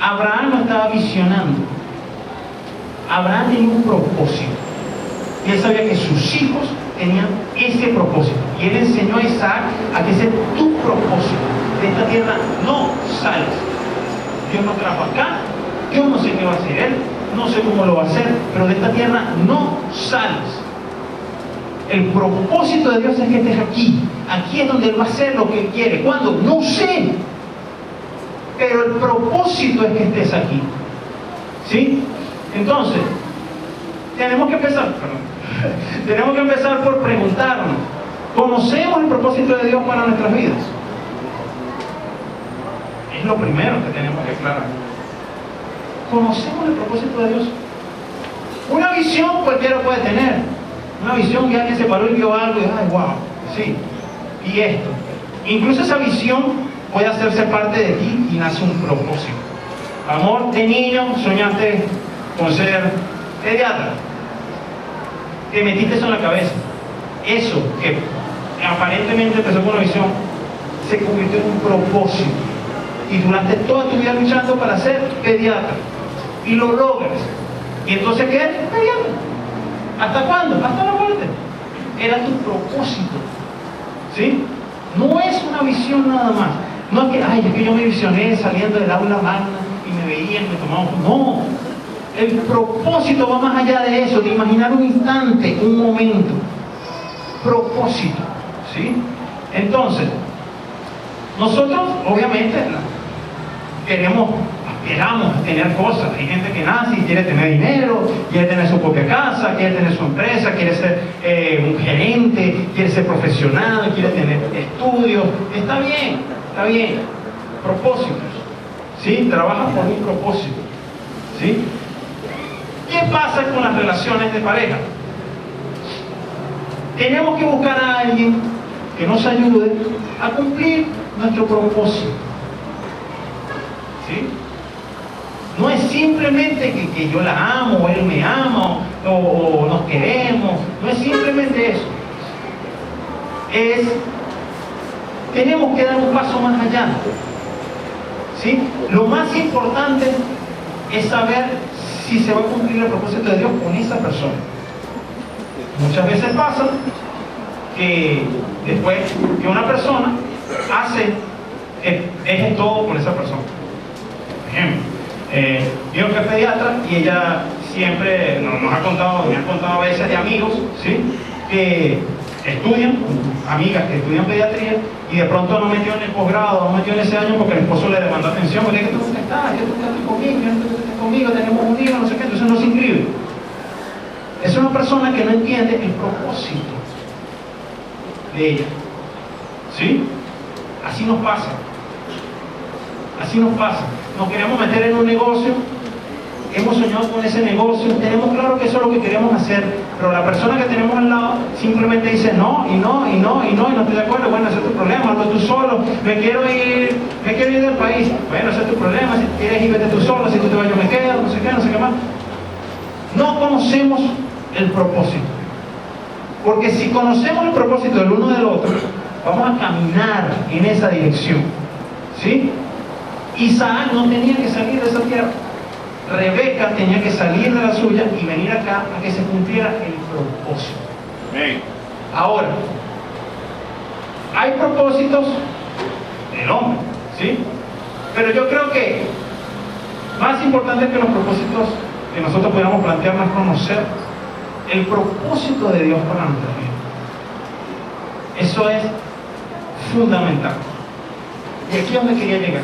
Abraham no estaba visionando. Abraham tenía un propósito. Y él sabía que sus hijos tenían ese propósito. Y él enseñó a Isaac a que ese es tu propósito. De esta tierra no sales. Dios nos trajo acá, yo no sé qué va a hacer él, no sé cómo lo va a hacer, pero de esta tierra no sales. El propósito de Dios es que estés aquí. Aquí es donde Él va a hacer lo que Él quiere. ¿Cuándo? No sé. Pero el propósito es que estés aquí. ¿Sí? Entonces, tenemos que empezar por preguntarnos, ¿conocemos el propósito de Dios para nuestras vidas? Es lo primero que tenemos que aclarar. ¿Conocemos el propósito de Dios? Una visión cualquiera puede tener. Una visión que alguien se paró y vio algo y ay, wow, sí, y esto. Incluso esa visión puede hacerse parte de ti y nace un propósito. Amor, de niño soñaste con ser pediatra. Te metiste eso en la cabeza. Eso que aparentemente empezó con una visión se convirtió en un propósito. Y durante toda tu vida luchando para ser pediatra. Y lo logras. ¿Y entonces qué eres? Pediatra. ¿Hasta cuándo? Hasta la muerte. Era tu propósito. ¿Sí? No es una visión nada más. No es que, ay, es que yo me visioné saliendo del aula magna y me veían, me tomaban. No. El propósito va más allá de eso, de imaginar un instante, un momento. Propósito. ¿Sí? Entonces, nosotros, obviamente, aspiramos a tener cosas. Hay gente que nace y quiere tener dinero, quiere tener su propia casa, quiere tener su empresa, quiere ser un gerente, quiere ser profesional, quiere tener estudios. Está bien. Propósitos. ¿Sí? Trabaja por un propósito. ¿Sí? ¿Qué pasa con las relaciones de pareja? Tenemos que buscar a alguien que nos ayude a cumplir nuestro propósito. ¿Sí? No es simplemente que yo la amo, o él me ama, o nos queremos. No es simplemente eso. Tenemos que dar un paso más allá. ¿Sí? Lo más importante es saber si se va a cumplir el propósito de Dios con esa persona. Muchas veces pasa que después que una persona deje todo por esa persona. Por ejemplo, yo que es pediatra y ella siempre me ha contado a veces de amigos, ¿sí? Que estudian, amigas que estudian pediatría y de pronto no metió en el posgrado, no metió en ese año porque el esposo le demandó atención, porque es que tú estás conmigo, tenemos un hijo, no sé qué, entonces no se inscribe. Es una persona que no entiende el propósito de ella. ¿Sí? Así nos pasa. Nos queremos meter en un negocio, hemos soñado con ese negocio, tenemos claro que eso es lo que queremos hacer, pero la persona que tenemos al lado simplemente dice no, y no estoy de acuerdo. Bueno, ese es tu problema, hazlo tú solo. Me quiero ir del país. Bueno, ese es tu problema, si quieres ir, vete tú solo, si tú te vas yo me quedo, no sé qué más. No conocemos el propósito. Porque si conocemos el propósito del uno del otro, vamos a caminar en esa dirección. ¿Sí? Isaac no tenía que salir de esa tierra. Rebeca tenía que salir de la suya y venir acá a que se cumpliera el propósito. Ahora, hay propósitos del hombre, ¿sí? Pero yo creo que más importante que los propósitos que nosotros podamos plantearnos es conocer el propósito de Dios para nuestra vida. Eso es fundamental. Y aquí es donde quería llegar.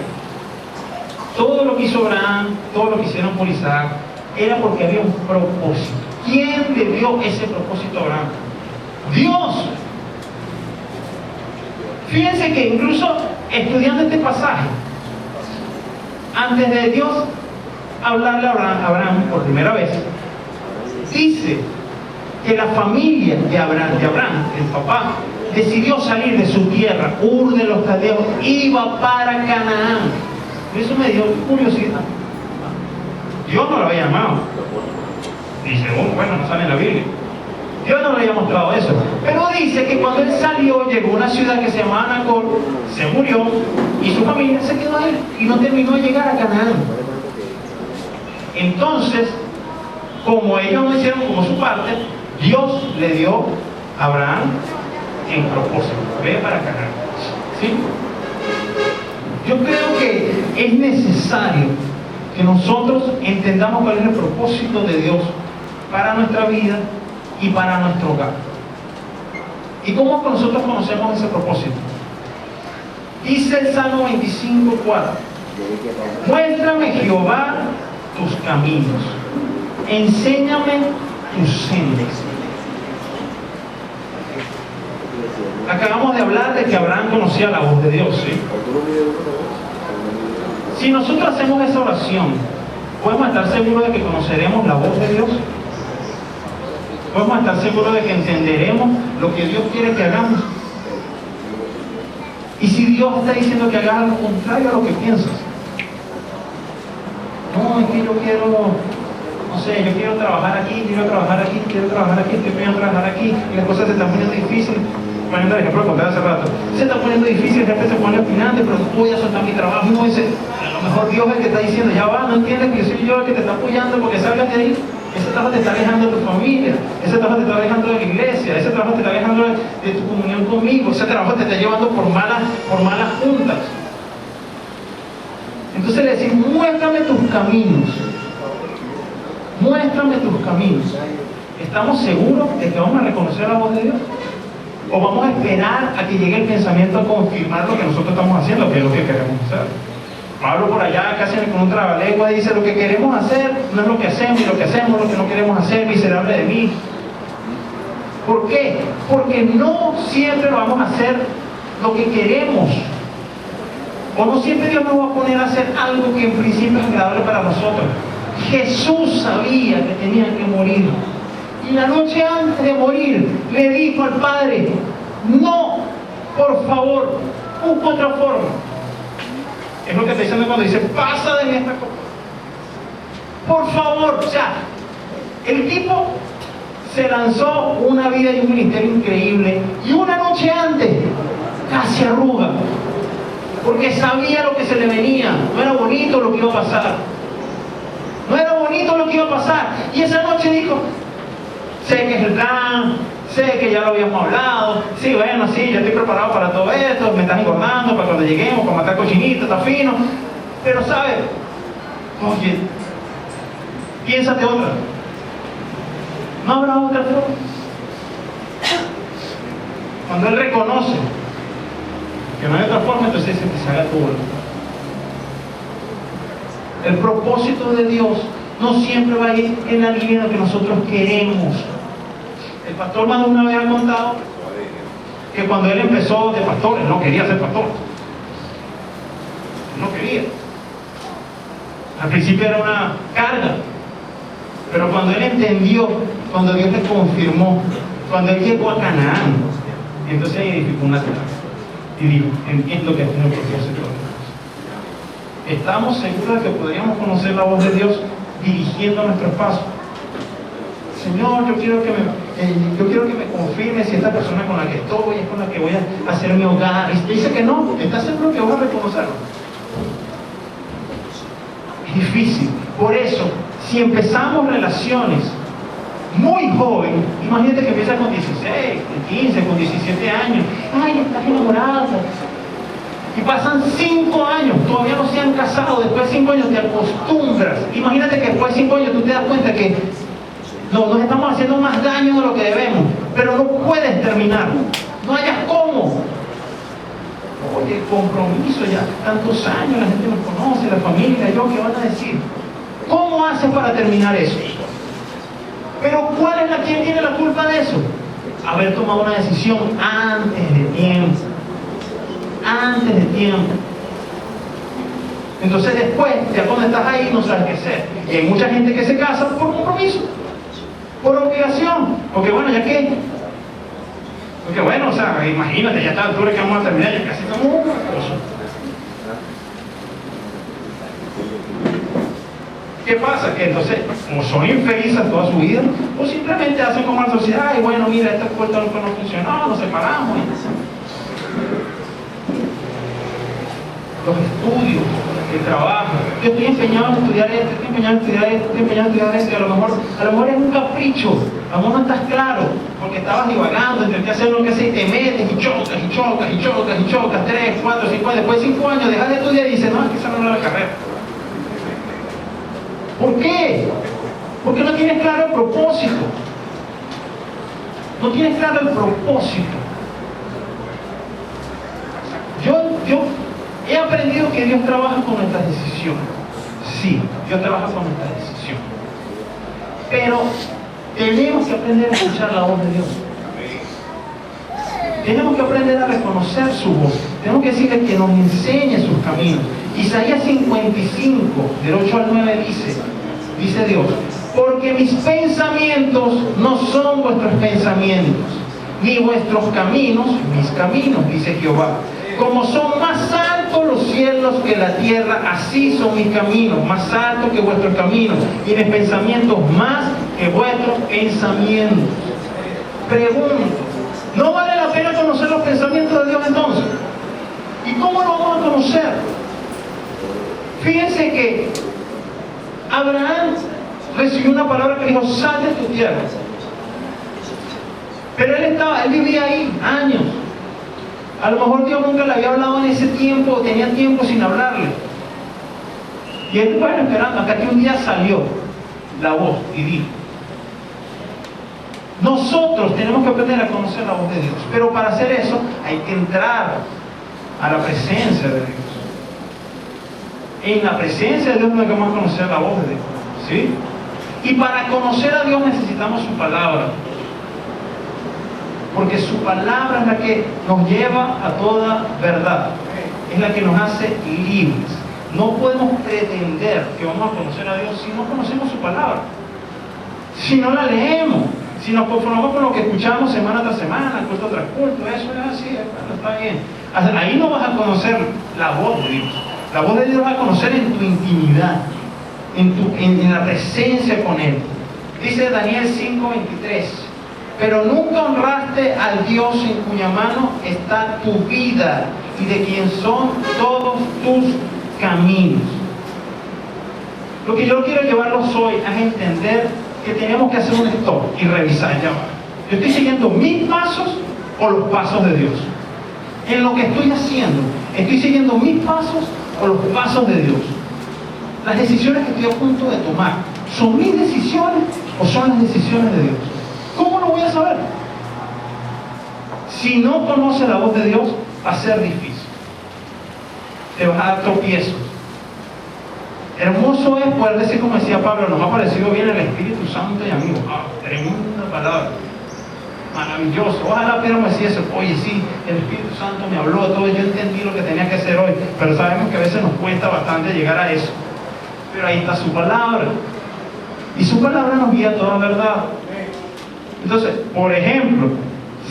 Todo lo que hizo Abraham, todo lo que hicieron por Isaac, era porque había un propósito. ¿Quién le dio ese propósito a Abraham? ¡Dios! Fíjense que incluso estudiando este pasaje, antes de Dios hablarle a Abraham por primera vez, dice que la familia de Abraham, el papá, decidió salir de su tierra, Ur de los Caldeos, iba para Canaán. Eso me dio curiosidad. Dios no lo había llamado. Dice, bueno, no sale en la Biblia. Dios no le había mostrado eso. Pero dice que cuando él salió, llegó a una ciudad que se llamaba Nacor, se murió, y su familia se quedó ahí y no terminó de llegar a Canaán. Entonces, como ellos no hicieron como su parte, Dios le dio a Abraham en propósito. Ve para Canaán. ¿Sí? Yo creo que es necesario que nosotros entendamos cuál es el propósito de Dios para nuestra vida y para nuestro hogar. ¿Y cómo nosotros conocemos ese propósito? Dice el Salmo 25:4: muéstrame, Jehová, tus caminos, enséñame tus sendas. Acabamos de hablar de que Abraham conocía la voz de Dios, ¿sí? Si nosotros hacemos esa oración, ¿podemos estar seguros de que conoceremos la voz de Dios? ¿Podemos estar seguros de que entenderemos lo que Dios quiere que hagamos? Y Dios está diciendo que hagas algo contrario a lo que piensas. No, es que yo quiero, no sé, yo quiero trabajar aquí, estoy pidiendo trabajar aquí, y las cosas se están poniendo difíciles. Poniendo el ejemplo que conté hace rato, se está poniendo difícil, el jefe se pone opinante, pero no voy a soltar mi trabajo. Y uno dice, a lo mejor Dios es el que está diciendo, ya va, no entiendes que soy yo el que te está apoyando porque salgas de ahí. Ese trabajo te está alejando de tu familia, ese trabajo te está alejando de la iglesia, ese trabajo te está alejando de tu comunión conmigo, ese trabajo te está llevando por malas juntas. Entonces le decís, muéstrame tus caminos. Muéstrame tus caminos. ¿Estamos seguros de que vamos a reconocer la voz de Dios? ¿O vamos a esperar a que llegue el pensamiento a confirmar lo que nosotros estamos haciendo, que es lo que queremos hacer? Pablo por allá casi con un trabalengua dice, lo que queremos hacer no es lo que hacemos, y lo que hacemos es lo que no queremos hacer, miserable de mí. ¿Por qué? Porque no siempre vamos a hacer lo que queremos. O no siempre Dios nos va a poner a hacer algo que en principio es agradable para nosotros. Jesús sabía que tenía que morir. Y la noche antes de morir le dijo al Padre, no, por favor, busca otra forma. Es lo que está diciendo cuando dice, pasa de mí esta copa. Por favor, o sea, el tipo se lanzó una vida y un ministerio increíble, y una noche antes casi arruga, porque sabía lo que se le venía. No era bonito lo que iba a pasar. No era bonito lo que iba a pasar. Y esa noche dijo, sé que es el plan, sé que ya lo habíamos hablado, sí, bueno, sí, ya estoy preparado para todo esto, me estás engordando para cuando lleguemos, para matar cochinito, está fino, pero ¿sabes? Oye, piénsate otra. ¿No habrá otra forma? Cuando él reconoce que no hay otra forma, entonces dice que se haga tu voluntad. El propósito de Dios no siempre va a ir en la línea de lo que nosotros queremos. El pastor más de una vez ha contado que cuando él empezó de pastor, él no quería ser pastor. No quería. Al principio era una carga. Pero cuando él entendió, cuando Dios le confirmó, cuando él llegó a Canaán, entonces edificó una ciudad. Y dijo, entiendo que es un propósito de Dios. ¿Estamos seguros de que podríamos conocer la voz de Dios dirigiendo nuestros pasos? Señor, yo quiero que me confirme si esta persona con la que estoy es con la que voy a hacer mi hogar. Y dice que no, ¿estás seguro que vas a reconocerlo? Es difícil. Por eso, si empezamos relaciones muy joven, imagínate que empiezas con 16, con 15, con 17 años, ay, estás enamorada, y pasan 5 años, todavía no se han casado, después de 5 años te acostumbras. Imagínate que después de 5 años tú te das cuenta que nos estamos haciendo más daño de lo que debemos, pero no puedes terminar, no hayas cómo. Oye, compromiso ya, tantos años, la gente nos conoce, la familia, yo, ¿qué van a decir? ¿Cómo haces para terminar eso? Pero ¿quién tiene la culpa de eso? Haber tomado una decisión antes de tiempo. Antes de tiempo. Entonces después, ya cuando estás ahí, no sabes qué hacer. Y hay mucha gente que se casa por compromiso, por obligación. Porque bueno, ¿ya qué? Porque bueno, o sea, imagínate, ya está a la altura que vamos a terminar, ya casi estamos un cosa. ¿Qué pasa? Que entonces, como son infelices toda su vida, o simplemente hacen como la sociedad, y bueno, mira, esta puerta no funcionó, nos separamos. Los estudios, el trabajo. Yo estoy empeñado en estudiar esto, estoy empeñado en estudiar esto, estoy empeñado en estudiar esto, y a lo mejor es un capricho, a lo mejor no estás claro, porque estabas divagando entre qué hacer, lo que hacer, y te metes, y chocas, 3, 4, 5 años, después de 5 años dejas de estudiar y dices, no, es que esa no es la carrera. ¿Por qué? Porque no tienes claro el propósito. No tienes claro el propósito. Yo he aprendido que Dios trabaja con nuestras decisiones. Sí, Dios trabaja con nuestras decisiones. Pero tenemos que aprender a escuchar la voz de Dios. Tenemos que aprender a reconocer su voz. Tenemos que decirle que nos enseñe sus caminos. Isaías 55, del 8 al 9 dice Dios, porque mis pensamientos no son vuestros pensamientos, ni vuestros caminos mis caminos, dice Jehová. Como son más altos los cielos que la tierra, así son mis caminos, más altos que vuestros caminos, y mis pensamientos más que vuestros pensamientos. Pregunto, ¿no vale la pena conocer los pensamientos de Dios entonces? ¿Y cómo lo vamos a conocer? Fíjense que Abraham recibió una palabra que dijo: sal de tu tierra. Pero él vivía ahí años. A lo mejor Dios nunca le había hablado en ese tiempo, tenía tiempo sin hablarle. Y él, bueno, esperando, hasta que un día salió la voz y dijo. Nosotros tenemos que aprender a conocer la voz de Dios, pero para hacer eso hay que entrar a la presencia de Dios. En la presencia de Dios tenemos que conocer la voz de Dios, ¿sí? Y para conocer a Dios necesitamos su palabra, porque su palabra es la que nos lleva a toda verdad, es la que nos hace libres. No podemos pretender que vamos a conocer a Dios si no conocemos su palabra, si no la leemos, si nos conformamos con lo que escuchamos semana tras semana, culto tras culto. Eso es así, bueno, está bien. Ahí no vas a conocer la voz de Dios. La voz de Dios vas a conocer en tu intimidad, en la presencia con Él. Dice Daniel 5:23: pero nunca honraste al Dios en cuya mano está tu vida y de quien son todos tus caminos. Lo que yo quiero llevarlos hoy es a entender que tenemos que hacer un stop y revisar. Ya va. ¿Yo estoy siguiendo mis pasos o los pasos de Dios? En lo que estoy haciendo, ¿estoy siguiendo mis pasos o los pasos de Dios? Las decisiones que estoy a punto de tomar, ¿son mis decisiones o son las decisiones de Dios? ¿Cómo lo voy a saber? Si no conoces la voz de Dios, va a ser difícil. Te vas a dar tropiezos. Hermoso es poder decir, como decía Pablo: nos ha parecido bien el Espíritu Santo y amigo. Tremenda palabra. Maravilloso. Ojalá Pedro me decía eso: oye, sí, el Espíritu Santo me habló todo, yo entendí lo que tenía que hacer hoy. Pero sabemos que a veces nos cuesta bastante llegar a eso. Pero ahí está su palabra. Y su palabra nos guía a toda verdad. Entonces, por ejemplo,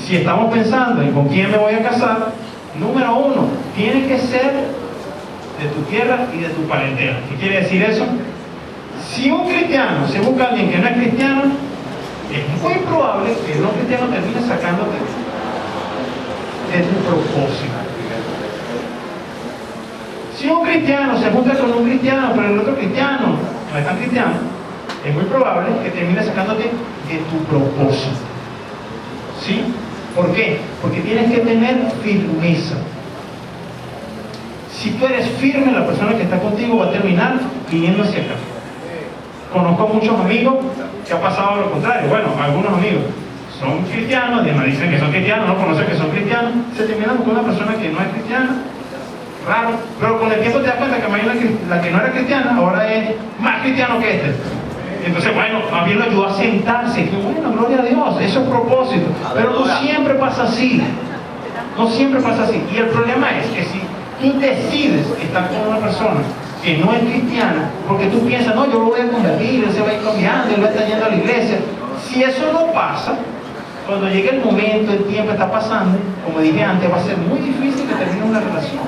si estamos pensando en con quién me voy a casar, número uno, tiene que ser de tu tierra y de tu parentela. ¿Qué quiere decir eso? Si un cristiano se busca a alguien que no es cristiano, es muy probable que el no cristiano termine sacándote de tu propósito. Si un cristiano se junta con un cristiano, pero el otro cristiano no es tan cristiano, es muy probable que termine sacándote de tu propósito. ¿Sí? ¿Por qué? Porque tienes que tener firmeza. Si tú eres firme, la persona que está contigo va a terminar viniendo hacia acá. Conozco muchos amigos que ha pasado lo contrario. Bueno, algunos amigos son cristianos, y me dicen que son cristianos, no conocen que son cristianos, se terminan con una persona que no es cristiana. Raro, pero con el tiempo te das cuenta que la que no era cristiana ahora es más cristiano que este. Entonces, bueno, más bien lo ayudó a sentarse. Que bueno, gloria a Dios, eso es propósito. Pero no siempre pasa así. No siempre pasa así. Y el problema es que si tú decides estar con una persona que no es cristiana, porque tú piensas: no, yo lo voy a convertir, él se va a ir cambiando, él va a estar yendo a la iglesia. Si eso no pasa, cuando llegue el momento, el tiempo está pasando, como dije antes, va a ser muy difícil que termine una relación.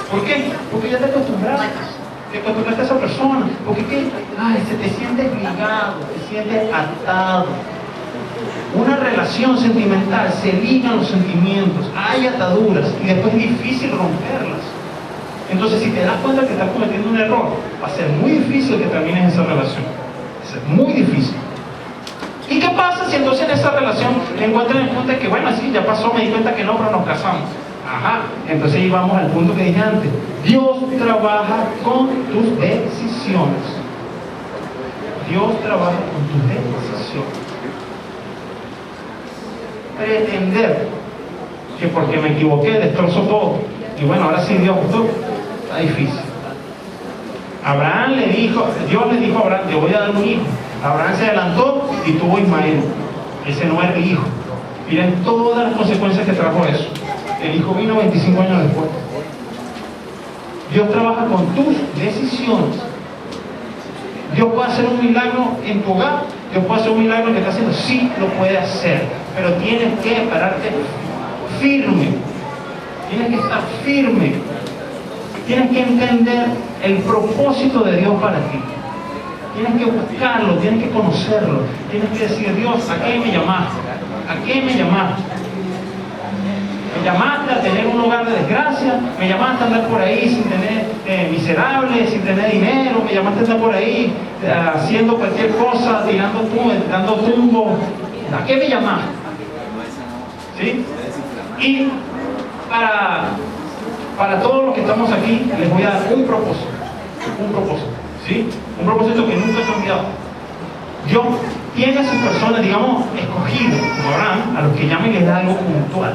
¿Por qué? Porque ya te acostumbraste a esa persona. Porque se te sientes ligado, te sientes atado. Una relación sentimental se ligan los sentimientos, hay ataduras y después es difícil romperlas. Entonces, si te das cuenta que estás cometiendo un error, va a ser muy difícil que termines esa relación. Va a ser muy difícil. ¿Y qué pasa si entonces en esa relación encuentran el punto de que, bueno, sí, ya pasó, me di cuenta que no, pero nos casamos? Ajá, entonces ahí vamos al punto que dije antes. Dios trabaja con tus decisiones. Dios trabaja con tus decisiones. Pretender que porque me equivoqué destrozo todo y bueno, ahora sí Dios gustó, está difícil. Dios le dijo a Abraham: te voy a dar un hijo. Abraham se adelantó y tuvo Ismael. Ese no era el hijo. Miren todas las consecuencias que trajo eso. El hijo vino 25 años después. Dios trabaja con tus decisiones. Dios puede hacer un milagro en tu hogar. Dios puede hacer un milagro en lo que está haciendo. Sí, lo puede hacer. Pero tienes que pararte firme. Tienes que estar firme. Tienes que entender el propósito de Dios para ti. Tienes que buscarlo, tienes que conocerlo. Tienes que decir, Dios, ¿a qué me llamaste? ¿A qué me llamaste? Me llamaste a tener un hogar de desgracia, me llamaste a andar por ahí sin tener miserable, sin tener dinero, me llamaste a estar por ahí haciendo cualquier cosa, dando tumbo. ¿A qué me llamaste? ¿Sí? Y para todos los que estamos aquí, les voy a dar un propósito, ¿sí? Un propósito que nunca he cambiado. Dios tiene a sus personas, digamos, escogidas, como Abraham, a los que llamen y les da algo puntual.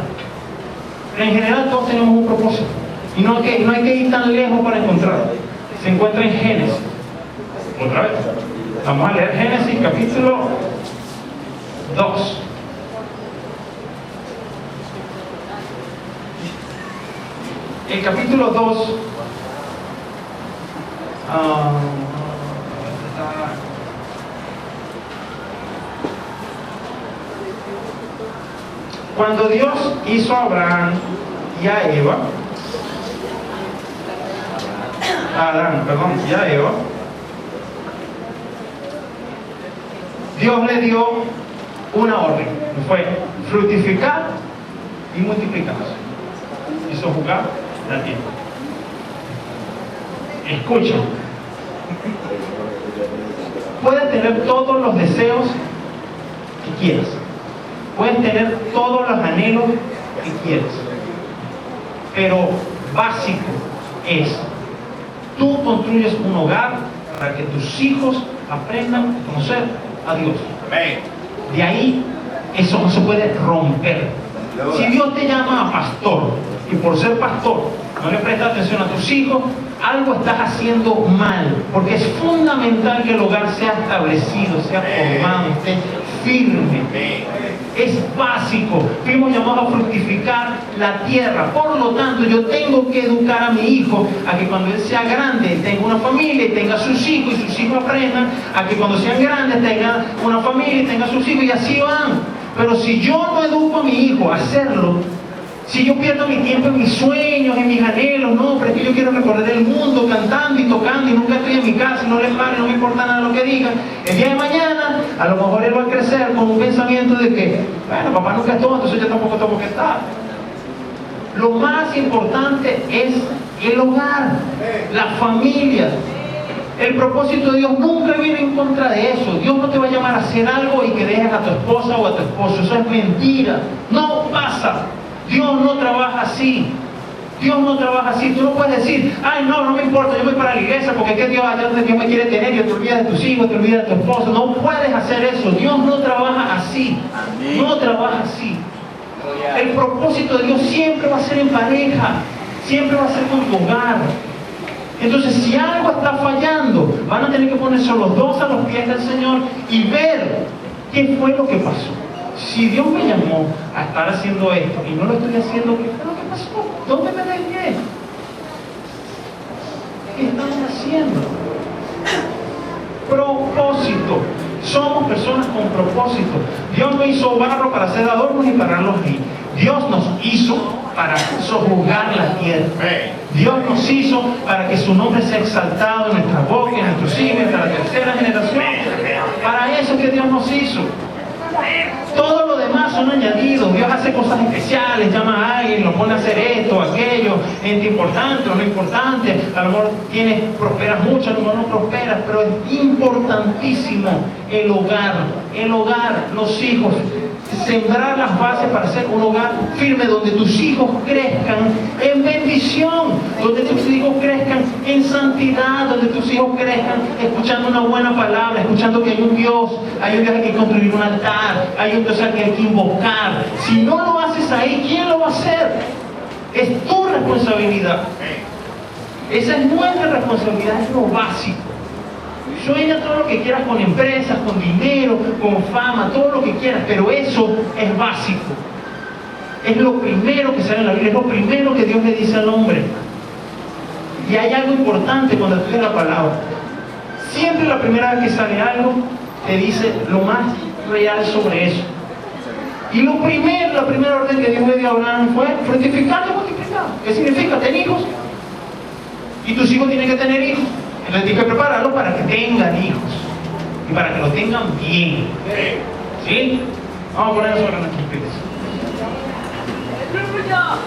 Pero en general todos tenemos un propósito. Y no hay que ir tan lejos para encontrarlo. Se encuentra en Génesis. Otra vez. Vamos a leer Génesis capítulo 2. El capítulo 2 cuando Dios hizo a Abraham y a Adán, y a Eva, Dios le dio una orden, fue fructificar y multiplicarse. Hizo jugar la tierra. Escucha, puedes tener todos los deseos que quieras, puedes tener todos los anhelos que quieras, pero básico es, tú construyes un hogar para que tus hijos aprendan a conocer a Dios. De ahí eso no se puede romper. Si Dios te llama a pastor y por ser pastor no le prestas atención a tus hijos, algo estás haciendo mal, porque es fundamental que el hogar sea establecido, sea formado, esté firme. Es básico. Fuimos llamados a fructificar la tierra. Por lo tanto, yo tengo que educar a mi hijo a que cuando él sea grande tenga una familia y tenga sus hijos, y sus hijos aprendan a que cuando sean grandes tengan una familia y tengan sus hijos, y así van. Pero si yo no educo a mi hijo a hacerlo, si yo pierdo mi tiempo en mis sueños, en mis anhelos, no, pero es que yo quiero recorrer el mundo cantando y tocando y nunca estoy en mi casa, no le pare, no me importa nada lo que digan, el día de mañana a lo mejor él va a crecer con un pensamiento de que, bueno, papá nunca estuvo, entonces yo tampoco tengo que estar. Lo más importante es el hogar, la familia. El propósito de Dios nunca viene en contra de eso. Dios no te va a llamar a hacer algo y que dejes a tu esposa o a tu esposo. Eso es mentira. No pasa. Dios no trabaja así. Dios no trabaja así. Tú no puedes decir, ay, no me importa, yo voy para la iglesia porque es Dios allá donde Dios me quiere tener y te olvidas de tus hijos, te olvidas de tu esposo. No puedes hacer eso. Dios no trabaja así. No trabaja así. El propósito de Dios siempre va a ser en pareja. Siempre va a ser con tu hogar. Entonces, si algo está fallando, van a tener que ponerse los dos a los pies del Señor y ver qué fue lo que pasó. Si Dios me llamó a estar haciendo esto y no lo estoy haciendo, ¿qué fue lo que pasó? ¿Dónde me desvié? ¿Qué estamos haciendo? Propósito. Somos personas con propósito. Dios no hizo barro para hacer adornos ni para los niños. Dios nos hizo para sojuzgar la tierra. Dios nos hizo para que su nombre sea exaltado en nuestra boca, en nuestros hijos, hasta la tercera generación. Para eso es que Dios nos hizo. Todo lo demás son añadidos. Dios hace cosas especiales, llama a alguien, lo pone a hacer esto, aquello, gente importante o no importante. A lo mejor prosperas mucho, a lo mejor no prosperas, pero es importantísimo el hogar, los hijos. Sembrar las bases para hacer un hogar firme donde tus hijos crezcan en bendición, donde tus hijos crezcan en santidad, donde tus hijos crezcan escuchando una buena palabra, escuchando que hay un Dios al que construir un altar, hay un Dios al que hay que invocar. Si no lo haces ahí, ¿quién lo va a hacer? Es tu responsabilidad. Esa es nuestra responsabilidad, es lo básico. Sueña todo lo que quieras con empresas, con dinero, con fama, todo lo que quieras, pero eso es básico. Es lo primero que sale en la Biblia, es lo primero que Dios le dice al hombre. Y hay algo importante cuando estudias la palabra. Siempre la primera vez que sale algo, te dice lo más real sobre eso. Y la primera orden que Dios le dio a Abraham fue fructificar y multiplicar. ¿Qué significa? Ten hijos. Y tus hijos tienen que tener hijos. Entonces tienes que prepararlos para que tengan hijos. Y para que lo tengan bien. ¿Sí? Vamos a poner eso en nuestros pies. Velocidad.